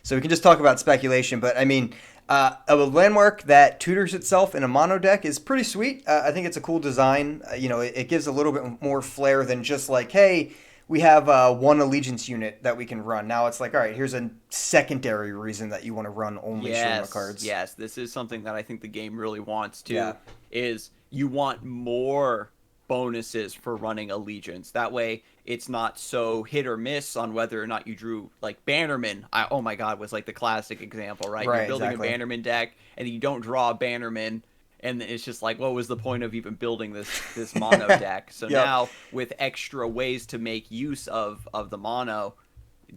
So we can just talk about speculation. But, I mean, a landmark that tutors itself in a mono deck is pretty sweet. I think it's a cool design. It gives a little bit more flair than just like, hey, we have one allegiance unit that we can run. Now it's like, all right, here's a secondary reason that you want to run only Shurima cards. Yes, this is something that I think the game really wants to, is you want more bonuses for running allegiance. That way it's not so hit or miss on whether or not you drew, like Bannerman. Oh my God, was like the classic example, right? You're building a Bannerman deck and you don't draw a Bannerman. And it's just like, what was the point of even building this mono deck? So now, with extra ways to make use of the mono,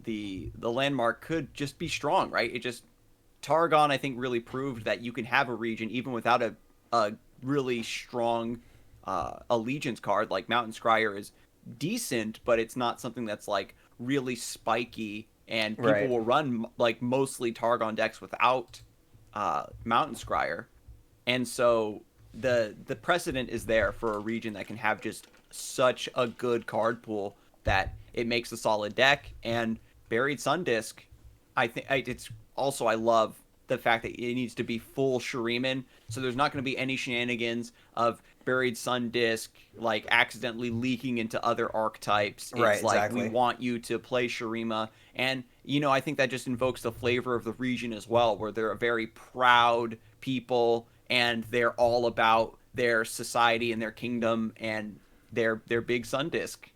the landmark could just be strong, right? Targon, I think, really proved that you can have a region even without a really strong allegiance card. Like Mountain Scryer is decent, but it's not something that's like really spiky, and people will run like mostly Targon decks without Mountain Scryer. And so the precedent is there for a region that can have just such a good card pool that it makes a solid deck. And Buried Sun Disc, I think it's also, I love the fact that it needs to be full Shuriman. So there's not going to be any shenanigans of Buried Sun Disc like accidentally leaking into other archetypes. It's we want you to play Shurima. And, I think that just invokes the flavor of the region as well, where they're a very proud people and they're all about their society and their kingdom and their big sun disc.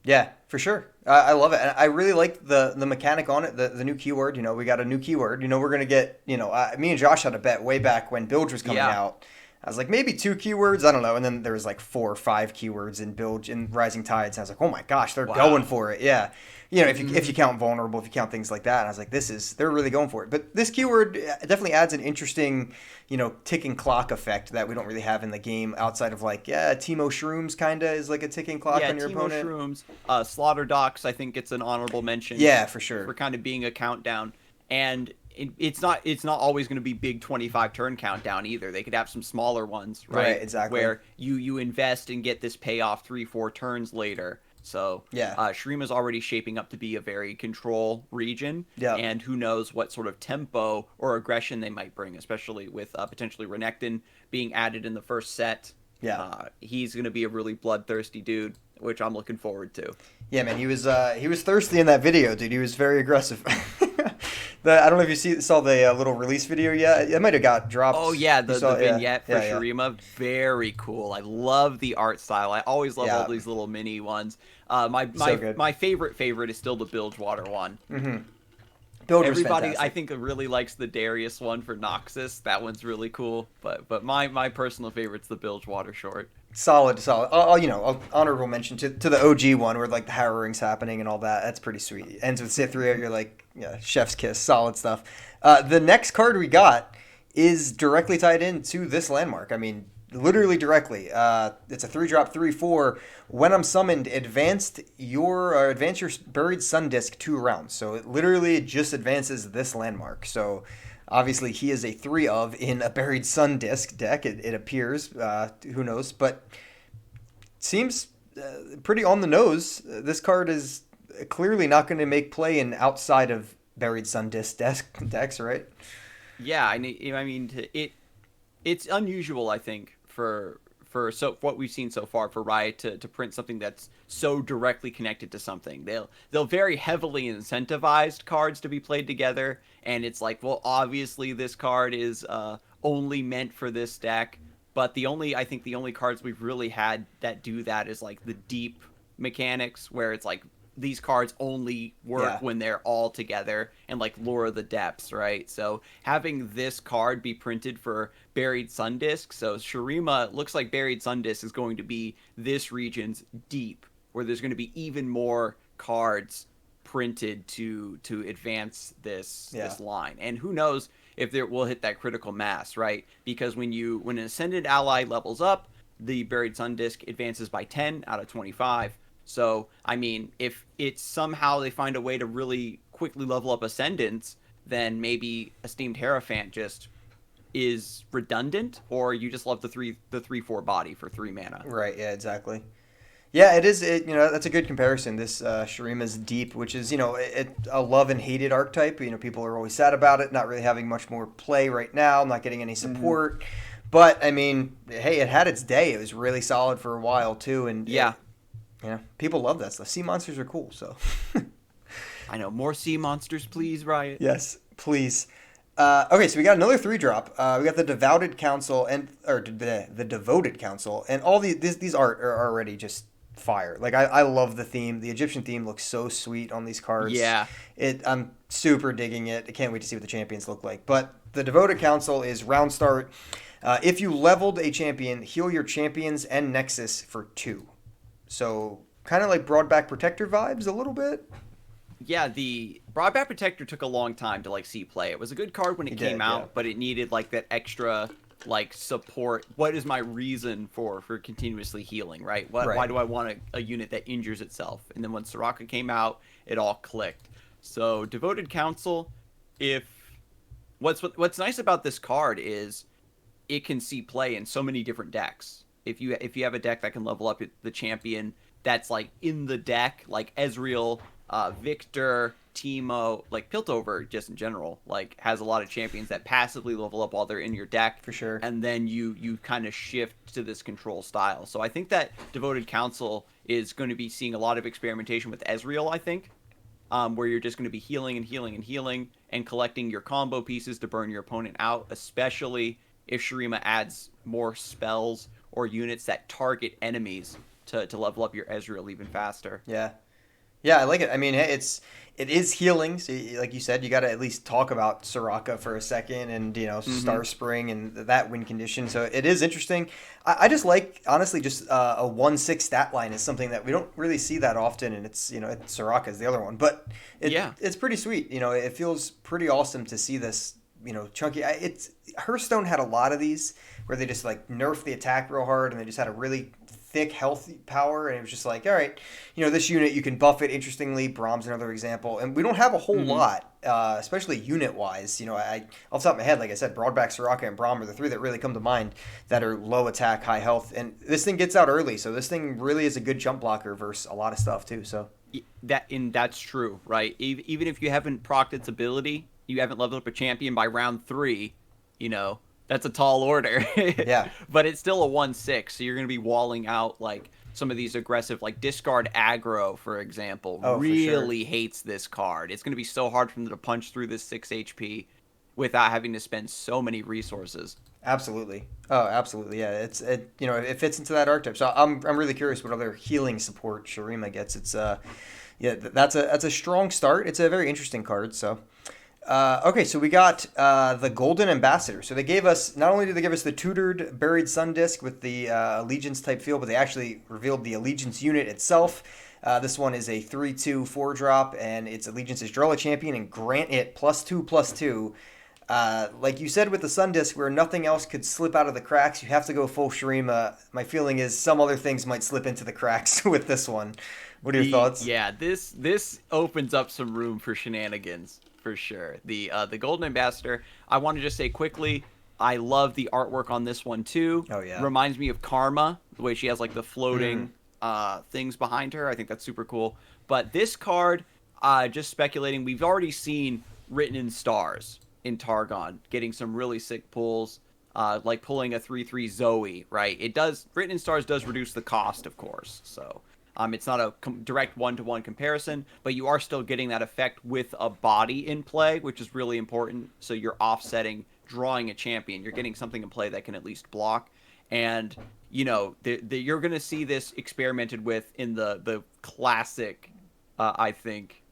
Yeah, for sure. I love it. And I really like the mechanic on it, the new keyword. We got a new keyword. We're going to get, me and Josh had a bet way back when Bilge was coming out. I was like, maybe 2 keywords, I don't know. And then there was like 4 or 5 keywords in Bilge and Rising Tides. And I was like, oh my gosh, they're going for it. Yeah. If you count vulnerable, if you count things like that. And I was like, they're really going for it. But this keyword definitely adds an interesting, ticking clock effect that we don't really have in the game outside of like, Teemo Shrooms kind of is like a ticking clock on your opponent. Yeah, Teemo Shrooms. Slaughter Docs, I think it's an honorable mention. Yeah, for sure. For kind of being a countdown. And it's not always going to be big 25 turn countdown either. They could have some smaller ones, right? Right, exactly. Where you invest and get this payoff 3-4 turns later. So Yeah. Shurima's already shaping up to be a very control region, Yeah. and who knows what sort of tempo or aggression they might bring, especially with potentially Renekton being added in the first set. Yeah. He's going to be a really bloodthirsty dude, which I'm looking forward to. Yeah, man, he was thirsty in that video, dude. He was very aggressive. I don't know if you saw the little release video yet. It might have got dropped. Oh yeah, the vignette for yeah. Shurima, very cool. I love the art style. I always love Yeah. all these little mini ones. So good. My favorite is still the Bilgewater one. Mm-hmm. Bilge was Everybody, fantastic. I think, really likes the Darius one for Noxus. That one's really cool. But my personal favorite's the Bilgewater short. Solid. Honorable mention to the OG one where like the harrowing's happening and all that. That's pretty sweet. Ends with Cythria. You're like, yeah, chef's kiss. Solid stuff. The next card we got is directly tied into this landmark. I mean, literally directly. It's a 3-drop 3/4. When I'm summoned, advance your buried sun disc 2 rounds. So it literally just advances this landmark. So obviously, he is a 3 of in a Buried Sun Disc deck, it appears. Who knows? But seems pretty on the nose. This card is clearly not going to make play in outside of Buried Sun Disc decks, right? Yeah, I mean, it's unusual, I think, for what we've seen so far for Riot to print something that's so directly connected to something. They'll very heavily incentivize cards to be played together, and it's like, well, obviously this card is only meant for this deck, but I think the only cards we've really had that do that is like the deep mechanics, where it's like these cards only work when they're all together, and like Lure of the Depths, right? So having this card be printed for Buried Sun Disc, so Shurima looks like Buried Sun Disc is going to be this region's deep, where there's going to be even more cards printed to advance this line. And who knows if we'll hit that critical mass, right? Because when an Ascended ally levels up, the Buried Sun Disc advances by 10 out of 25. So, I mean, if it's somehow they find a way to really quickly level up Ascendants, then maybe Esteemed Hierophant just is redundant, or you just love the 3/4 body for 3 mana. Right, yeah, exactly. Yeah, it is. That's a good comparison. This Shurima's Deep, which is, a love and hated archetype. People are always sad about it, not really having much more play right now, not getting any support. Mm-hmm. But, I mean, hey, it had its day. It was really solid for a while, too. And yeah. People love that stuff. Sea monsters are cool, so. I know. More sea monsters, please, Riot. Yes, please. Okay, so we got another 3-drop. We got the Devoted Council the Devoted Council, and all these art are already just fire. Like I love the theme. The Egyptian theme looks so sweet on these cards. Yeah. I'm super digging it. I can't wait to see what the champions look like. But the Devoted Council is round start. If you leveled a champion, heal your champions and Nexus for 2. So kind of like Broadback Protector vibes a little bit. Yeah, the Broadback Protector took a long time to see play. It was a good card when it came out, but it needed like that extra support. What is my reason for continuously healing, right? Why do I want a unit that injures itself? And then when Soraka came out, it all clicked. So Devoted Council, what's nice about this card is it can see play in so many different decks. If you have a deck that can level up the champion that's like in the deck, like Ezreal, Victor, Teemo, like Piltover just in general, like has a lot of champions that passively level up while they're in your deck. For sure. And then you kind of shift to this control style. So I think that Devoted Council is going to be seeing a lot of experimentation with Ezreal, I think, where you're just going to be healing and healing and healing and collecting your combo pieces to burn your opponent out, especially if Shurima adds more spells or units that target enemies to level up your Ezreal even faster. Yeah. Yeah, I like it. I mean, it is healing. So like you said, you got to at least talk about Soraka for a second and, Star Spring and that win condition. So it is interesting. I just like, honestly, just a 1/6 stat line is something that we don't really see that often. And it's, Soraka is the other one. But it's pretty sweet. It feels pretty awesome to see this, chunky. Hearthstone had a lot of these where they just nerfed the attack real hard and they just had a really thick health power, and it was just like, all right, this unit you can buff it. Interestingly, Brahm's another example, and we don't have a whole Mm-hmm. lot, especially unit wise. I off the top of my head, like I said, Broadback, Soraka, and Brahm are the three that really come to mind that are low attack, high health, and this thing gets out early, so this thing really is a good jump blocker versus a lot of stuff too. So That's true, right? Even if you haven't procced its ability, you haven't leveled up a champion by round 3, that's a tall order. yeah. But it's still a 1/6, so you're going to be walling out like some of these aggressive, like discard aggro, for example, Oh, for sure. really hates this card. It's going to be so hard for them to punch through this 6 HP without having to spend so many resources. Absolutely. Oh, absolutely. Yeah, it fits into that archetype. So I'm really curious what other healing support Shurima gets. It's yeah, that's a strong start. It's a very interesting card. So okay, so we got the Golden Ambassador. So they gave us, not only did they give us the tutored Buried Sun Disc with the Allegiance type feel, but they actually revealed the Allegiance unit itself. This one is a 3/2 4-drop, and its Allegiance is draw a champion and grant it +2/+2. Like you said with the Sun Disc, where nothing else could slip out of the cracks, you have to go full Shurima. My feeling is some other things might slip into the cracks with this one. What are your thoughts? Yeah, this opens up some room for shenanigans for sure. The Golden Ambassador. I want to just say quickly, I love the artwork on this one too. Oh yeah, reminds me of Karma, the way she has like the floating things behind her. I think that's super cool. But this card, just speculating, we've already seen Written in Stars in Targon getting some really sick pulls. Like pulling a 3/3 Zoe, right? Written in Stars does reduce the cost, of course. So it's not a direct one-to-one comparison, but you are still getting that effect with a body in play, which is really important. So you're offsetting drawing a champion. You're getting something in play that can at least block. And, you're going to see this experimented with in the classic, I think,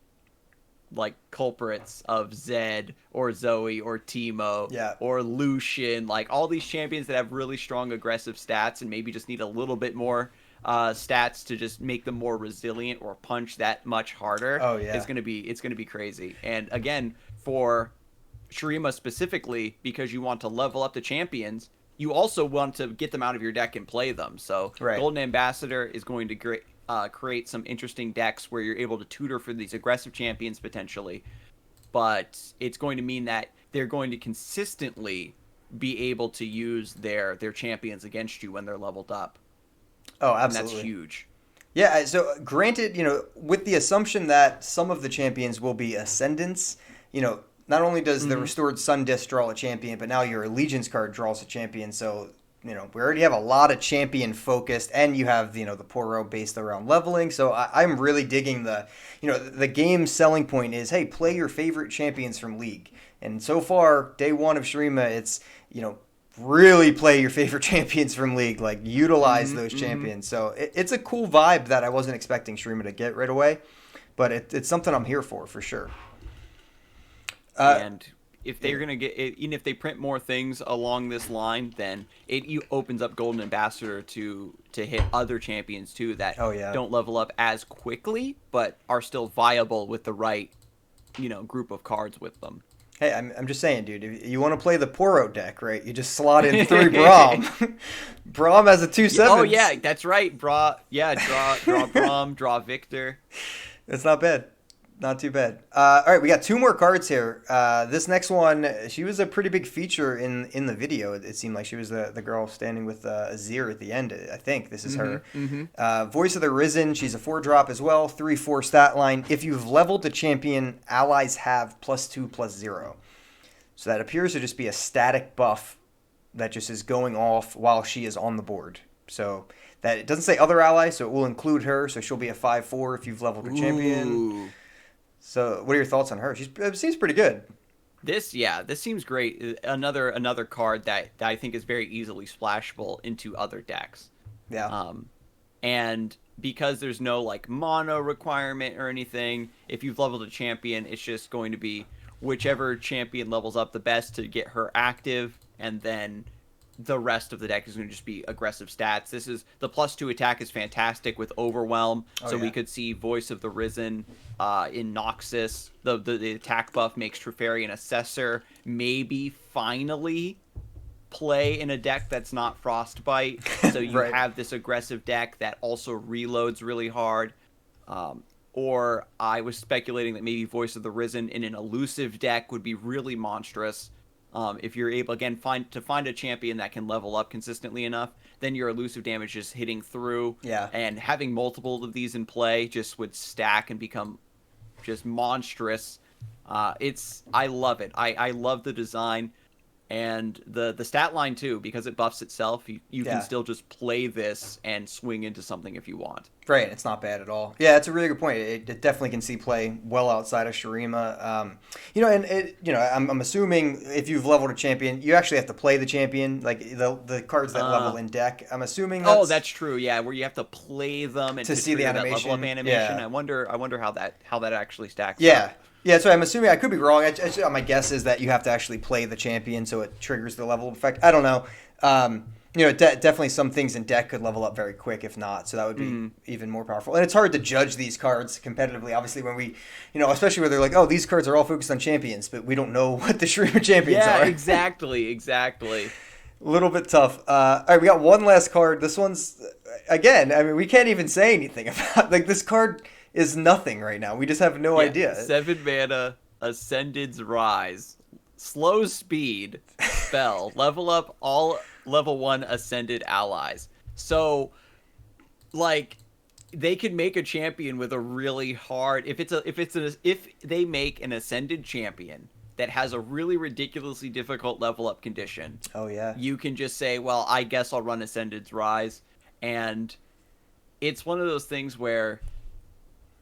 like culprits of Zed or Zoe or Teemo yeah. or Lucian, like all these champions that have really strong aggressive stats and maybe just need a little bit more stats to just make them more resilient or punch that much harder. Oh yeah. It's gonna be crazy. And again, for Shurima specifically, because you want to level up the champions, you also want to get them out of your deck and play them. So Right. Golden Ambassador is going to create some interesting decks where you're able to tutor for these aggressive champions potentially, but it's going to mean that they're going to consistently be able to use their champions against you when they're leveled up. Oh, And that's absolutely. huge. Yeah, so granted, with the assumption that some of the champions will be ascendants, not only does the Mm-hmm. restored Sun Disc draw a champion, but now your Allegiance card draws a champion. So, we already have a lot of champion focused, and you have, the Poro based around leveling. So I'm really digging the game selling point is, hey, play your favorite champions from League. And so far, day one of Shurima, it's, really play your favorite champions from League, like utilize those champions. So it's a cool vibe that I wasn't expecting Shurima to get right away, but it's something I'm here for sure. And if they're gonna even if they print more things along this line, then it opens up Golden Ambassador to hit other champions too that Oh, yeah. don't level up as quickly, but are still viable with the right, group of cards with them. Hey, I'm just saying, dude, if you want to play the Poro deck, right? You just slot in 3 Braum. Braum has a 2/7. Oh yeah, that's right. Draw Braum, draw Victor. It's not bad. Not too bad. All right, we got 2 more cards here. This next one, she was a pretty big feature in the video. It seemed like she was the girl standing with Azir at the end. I think this is her. Voice of the Risen. She's a 4-drop as well. 3/4 stat line. If you've leveled a champion, allies have +2/+0. So that appears to just be a static buff that just is going off while she is on the board. So that it doesn't say other allies, so it will include her. So she'll be a 5/4 if you've leveled her champion. Ooh. So, what are your thoughts on her? It seems pretty good. This seems great. Another card that I think is very easily splashable into other decks. Yeah. And because there's no like mono requirement or anything, if you've leveled a champion, it's just going to be whichever champion levels up the best to get her active, and then the rest of the deck is going to just be aggressive stats. The +2 attack is fantastic with Overwhelm, so we could see Voice of the Risen in Noxus. The attack buff makes Trifarian Assessor maybe finally play in a deck that's not Frostbite, so you Right. have this aggressive deck that also reloads really hard. Or I was speculating that maybe Voice of the Risen in an elusive deck would be really monstrous. If you're able, again, find a champion that can level up consistently enough, then your elusive damage is hitting through. Yeah. And having multiple of these in play just would stack and become just monstrous. I love it. I love the design. And the stat line too, because it buffs itself, you Yeah. can still just play this and swing into something if you want. Right, it's not bad at all. Yeah, it's a really good point. It definitely can see play well outside of Shurima. I'm assuming if you've leveled a champion, you actually have to play the champion, like the cards that level in deck. I'm assuming that's true. Yeah, where you have to play them and to see the trigger that animation. level up animation. Yeah. I wonder how that actually stacks Yeah. up. Yeah, so I'm assuming, I could be wrong. My guess is that you have to actually play the champion so it triggers the level effect. I don't know. Definitely some things in deck could level up very quick if not, so that would be even more powerful. And it's hard to judge these cards competitively, obviously, when we, especially where they're like, oh, these cards are all focused on champions, but we don't know what the Shurima champions Yeah, are. exactly. A little bit tough. All right, we got one last card. This one's, again, I mean, we can't even say anything about, like, this card is nothing right now. We just have no idea. 7 mana, Ascended's Rise, slow speed, spell, level up all level 1 Ascended allies. So, like, they could make a champion with a really hard. If they make an Ascended champion that has a really ridiculously difficult level up condition. Oh yeah. You can just say, well, I guess I'll run Ascended's Rise, and it's one of those things where,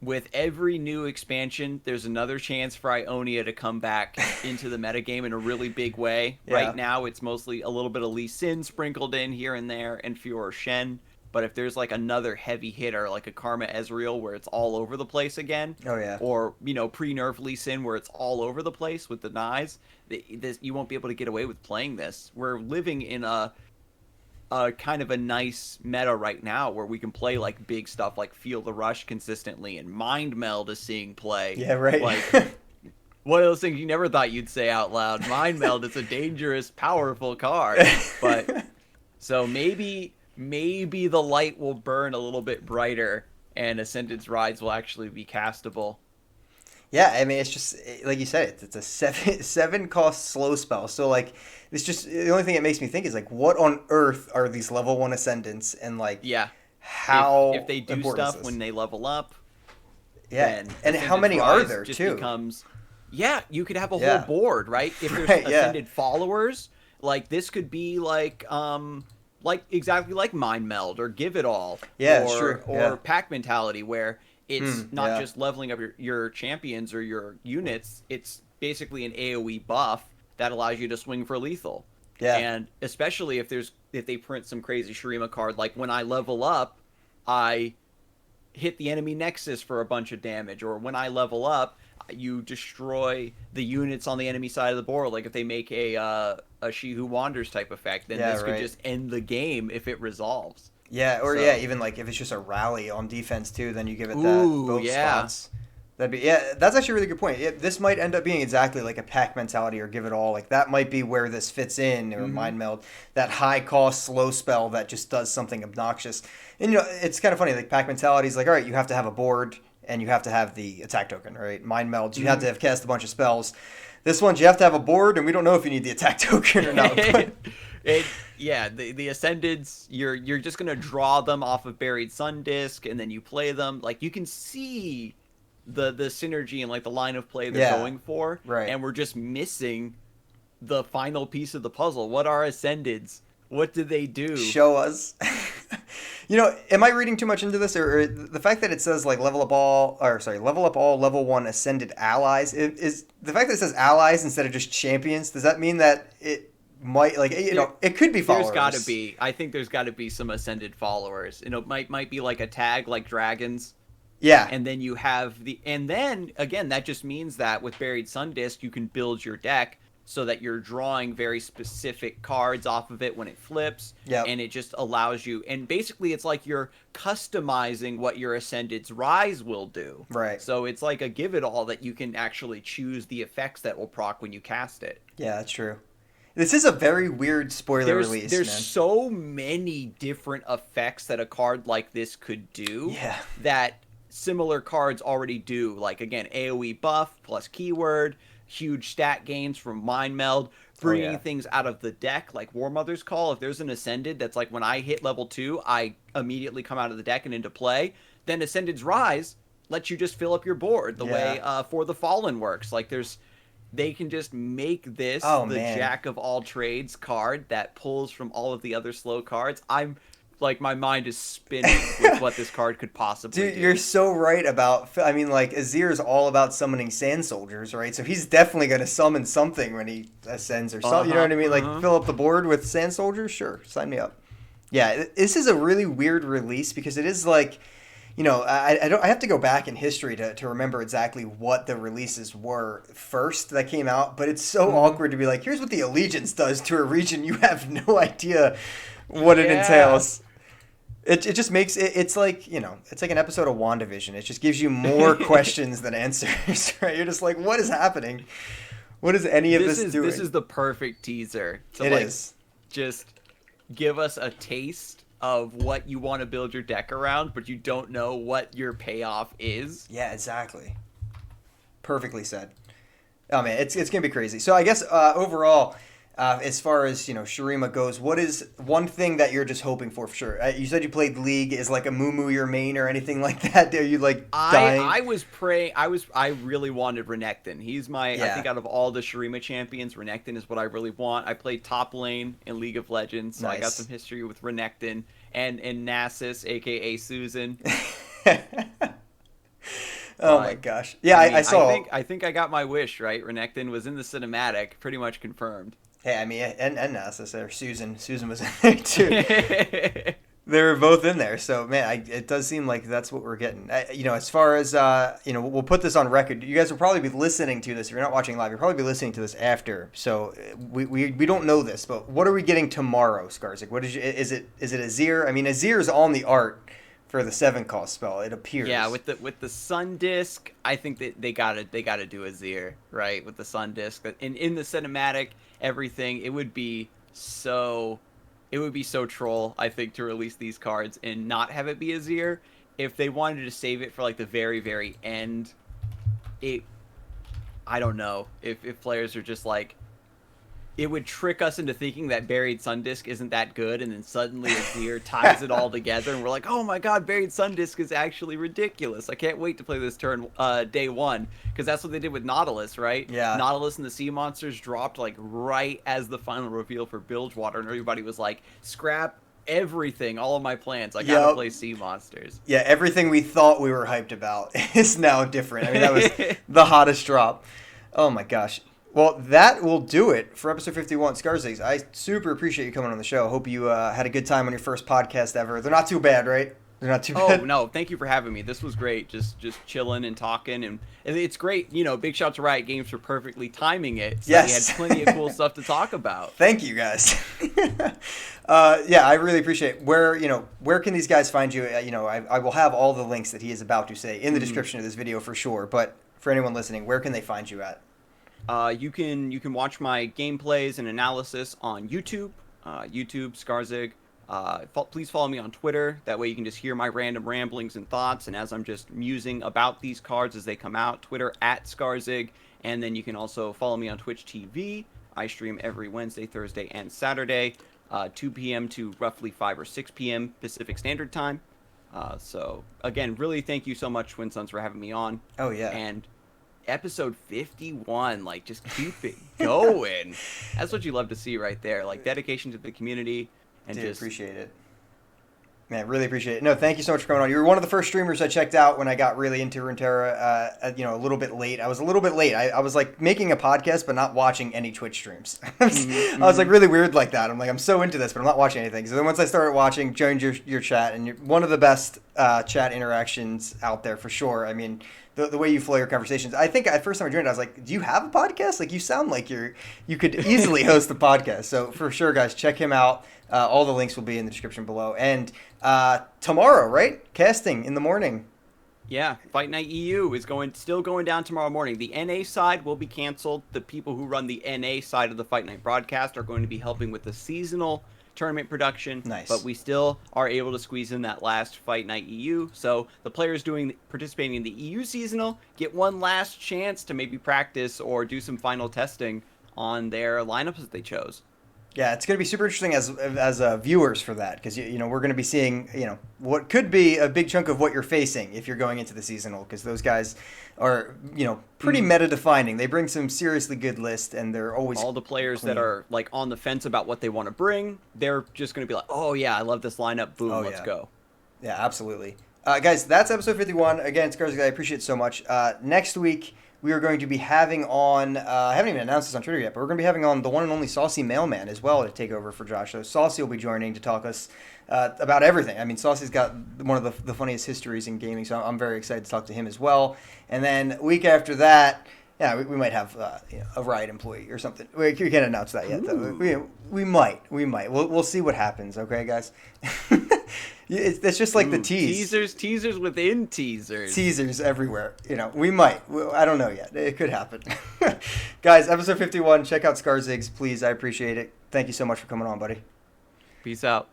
with every new expansion, there's another chance for Ionia to come back into the metagame in a really big way. Yeah. Right now, it's mostly a little bit of Lee Sin sprinkled in here and there, and Fiora Shen. But if there's like another heavy hitter, like a Karma Ezreal, where it's all over the place again, Oh yeah. or pre-nerf Lee Sin, where it's all over the place with the knives, you won't be able to get away with playing this. We're living in a kind of a nice meta right now where we can play like big stuff like Feel the Rush consistently, and Mind Meld is seeing play. Yeah, right. Like one of those things you never thought you'd say out loud. Mind Meld is a dangerous, powerful card. But so maybe the light will burn a little bit brighter and Ascended's Rise will actually be castable. Yeah, I mean, it's just like you said, it's a seven cost slow spell. So like, it's just the only thing it makes me think is like, what on earth are these level 1 ascendants, and like, yeah, how if they do stuff when they level up, yeah, then and how Ascended many are Rise there just too? Becomes, yeah, you could have a Yeah. whole board, right? If there's Right, yeah. Ascended followers, like this could be like exactly like Mind Meld or Give It All, Yeah, or, sure, or yeah. Pack Mentality, where it's not yeah. just leveling up your champions or your units. It's basically an AoE buff that allows you to swing for lethal. Yeah. And especially if they print some crazy Shurima card, like when I level up, I hit the enemy nexus for a bunch of damage, or when I level up, you destroy the units on the enemy side of the board. Like if they make a She Who Wanders type effect, then this could just end the game if it resolves. Yeah, or So- yeah, even like if it's just a rally on defense too, then you give it that Ooh, both yeah. spots. That's actually a really good point. This might end up being exactly like a pack mentality or Give It All. Like that might be where this fits in, or Mind Meld, that high cost slow spell that just does something obnoxious. And it's kind of funny. Like pack mentality is like, all right, you have to have a board and you have to have the attack token, right? Mind Meld, you have to have cast a bunch of spells. This one, you have to have a board, and we don't know if you need the attack token or not. But The Ascendeds, you're just gonna draw them off of Buried Sun Disc, and then you play them. Like you can see the synergy and like the line of play they're going for, right. And we're just missing the final piece of the puzzle. What are Ascendeds? What do they do? Show us. Am I reading too much into this, or the fact that it says like level up all level 1 ascended allies is the fact that it says allies instead of just champions? Does that mean that it might it could be followers? I think there's got to be some Ascended followers. Might be like a tag like dragons. Yeah. And then you have and then again, that just means that with Buried Sun Disc, you can build your deck so that you're drawing very specific cards off of it when it flips. Yep. And it just allows you, and basically it's like you're customizing what your Ascended's Rise will do. Right. So it's like a Give It All that you can actually choose the effects that will proc when you cast it. Yeah, that's true. This is a very weird spoiler release, there's man. so many different effects that a card like this could do Yeah. that similar cards already do. Like, again, AoE buff plus keyword, huge stat gains from Mind Meld, Oh, bringing yeah. things out of the deck like War Mother's Call. If there's an Ascended that's like when I hit level 2, I immediately come out of the deck and into play. Then Ascended's Rise lets you just fill up your board the way For the Fallen works. Like, they can just make this Oh, the man. jack of all trades card that pulls from all of the other slow cards. I'm like, my mind is spinning with what this card could possibly Dude, do. you're so right about. I mean, like Azir is all about summoning sand soldiers, right? So he's definitely going to summon something when he ascends or something. You know what I mean? Like fill up the board with sand soldiers. Sure, sign me up. Yeah, this is a really weird release because it is like, I have to go back in history to remember exactly what the releases were first that came out. But it's so awkward to be like, here's what the allegiance does to a region. You have no idea what it entails. It just makes it. It's like it's like an episode of WandaVision. It just gives you more questions than answers. Right? You're just like, what is happening? What is any of this doing? This is the perfect teaser to It is. just give us a taste of what you want to build your deck around, but you don't know what your payoff is. Yeah, exactly. Perfectly said. Oh man, it's gonna be crazy. So I guess overall, as far as Shurima goes, what is one thing that you're just hoping for sure? You said you played League. Is like a Moo your main or anything like that? Are you like dying? I was praying. I really wanted Renekton. He's my. I Yeah. think out of all the Shurima champions, Renekton is what I really want. I played top lane in League of Legends, so I got Nice. some history with Renekton and Nasus, aka Susan. Oh my gosh! Yeah, I saw. I think I got my wish right. Renekton was in the cinematic, pretty much confirmed. Hey, I mean, and Nasus there. Susan was in there too. They were both in there, so man, it does seem like that's what we're getting. As far as we'll put this on record. You guys will probably be listening to this. If you're not watching live, you'll probably be listening to this after. So we don't know this, but what are we getting tomorrow, Scarzig? What is it Azir? I mean, Azir is on the art for the 7-cost spell. It appears. Yeah, with the Sun Disc, I think that they gotta do Azir, right? With the Sun Disc, in the cinematic, everything, it would be so troll, I think, to release these cards and not have it be Azir. If they wanted to save it for like the very, very end, I don't know if players are just like, it would trick us into thinking that Buried Sun Disc isn't that good, and then suddenly Azir ties it all together, and we're like, oh my god, Buried Sun Disc is actually ridiculous. I can't wait to play this day one, because that's what they did with Nautilus, right? Yeah. Nautilus and the Sea Monsters dropped like right as the final reveal for Bilgewater, and everybody was like, scrap everything, all of my plans. I gotta play Sea Monsters. Yeah, everything we thought we were hyped about is now different. I mean, that was the hottest drop. Oh my gosh. Well, that will do it for episode 51, Scarzig. I super appreciate you coming on the show. Hope you had a good time on your first podcast ever. They're not too bad, right? They're not too bad. Oh, no, thank you for having me. This was great. Just chilling and talking. And it's great. Big shout out to Riot Games for perfectly timing it. So Yes. we had plenty of cool stuff to talk about. Thank you, guys. Yeah, I really appreciate it. Where can these guys find you? I will have all the links that he is about to say in the description of this video for sure. But for anyone listening, where can they find you at? You can watch my gameplays and analysis on YouTube, Scarzig. Please follow me on Twitter. That way you can just hear my random ramblings and thoughts. And as I'm just musing about these cards as they come out, Twitter @Scarzig. And then you can also follow me on Twitch TV. I stream every Wednesday, Thursday, and Saturday, 2 p.m. to roughly 5 or 6 p.m. Pacific Standard Time. So again, really thank you so much, Twin Suns, for having me on. Oh, yeah. And episode 51, like, just keep it going. That's what you love to see right there, like dedication to the community. And Dude, just appreciate it. Man, really appreciate it. No, thank you so much for coming on. You were one of the first streamers I checked out when I got really into Runeterra, a little bit late. I was a little bit late. I was like making a podcast, but not watching any Twitch streams. I was like really weird like that. I'm like, I'm so into this, but I'm not watching anything. So then once I started watching, joined your chat, and you're one of the best chat interactions out there for sure. I mean, the way you flow your conversations. I think at first time I joined, I was like, do you have a podcast? Like, you sound like you could easily host a podcast. So for sure, guys, check him out. All the links will be in the description below. And tomorrow, right? Casting in the morning. Yeah, Fight Night EU is still going down tomorrow morning. The NA side will be canceled. The people who run the NA side of the Fight Night broadcast are going to be helping with the seasonal tournament production. Nice. But we still are able to squeeze in that last Fight Night EU. So the players participating in the EU seasonal get one last chance to maybe practice or do some final testing on their lineups that they chose. Yeah, it's going to be super interesting as viewers for that, because we're going to be seeing what could be a big chunk of what you're facing if you're going into the seasonal, because those guys are pretty meta defining. They bring some seriously good list, and they're always all the players clean. that are like on the fence about what they want to bring. They're just going to be like, oh yeah, I love this lineup. Boom, let's go. Yeah, absolutely. Guys, that's episode 51. Again, Scarzig, I appreciate it so much. Next week, we are going to be having on, I haven't even announced this on Twitter yet, but we're going to be having on the one and only Saucy Mailman as well to take over for Josh. So Saucy will be joining to talk us about everything. I mean, Saucy's got one of the funniest histories in gaming, so I'm very excited to talk to him as well. And then week after that, yeah, we might have a Riot employee or something. We can't announce that yet, though. We might. We'll see what happens, okay, guys? It's just like the tease. Teasers within teasers. Teasers everywhere. We might. I don't know yet. It could happen. Guys, episode 51. Check out Scarzig's, please. I appreciate it. Thank you so much for coming on, buddy. Peace out.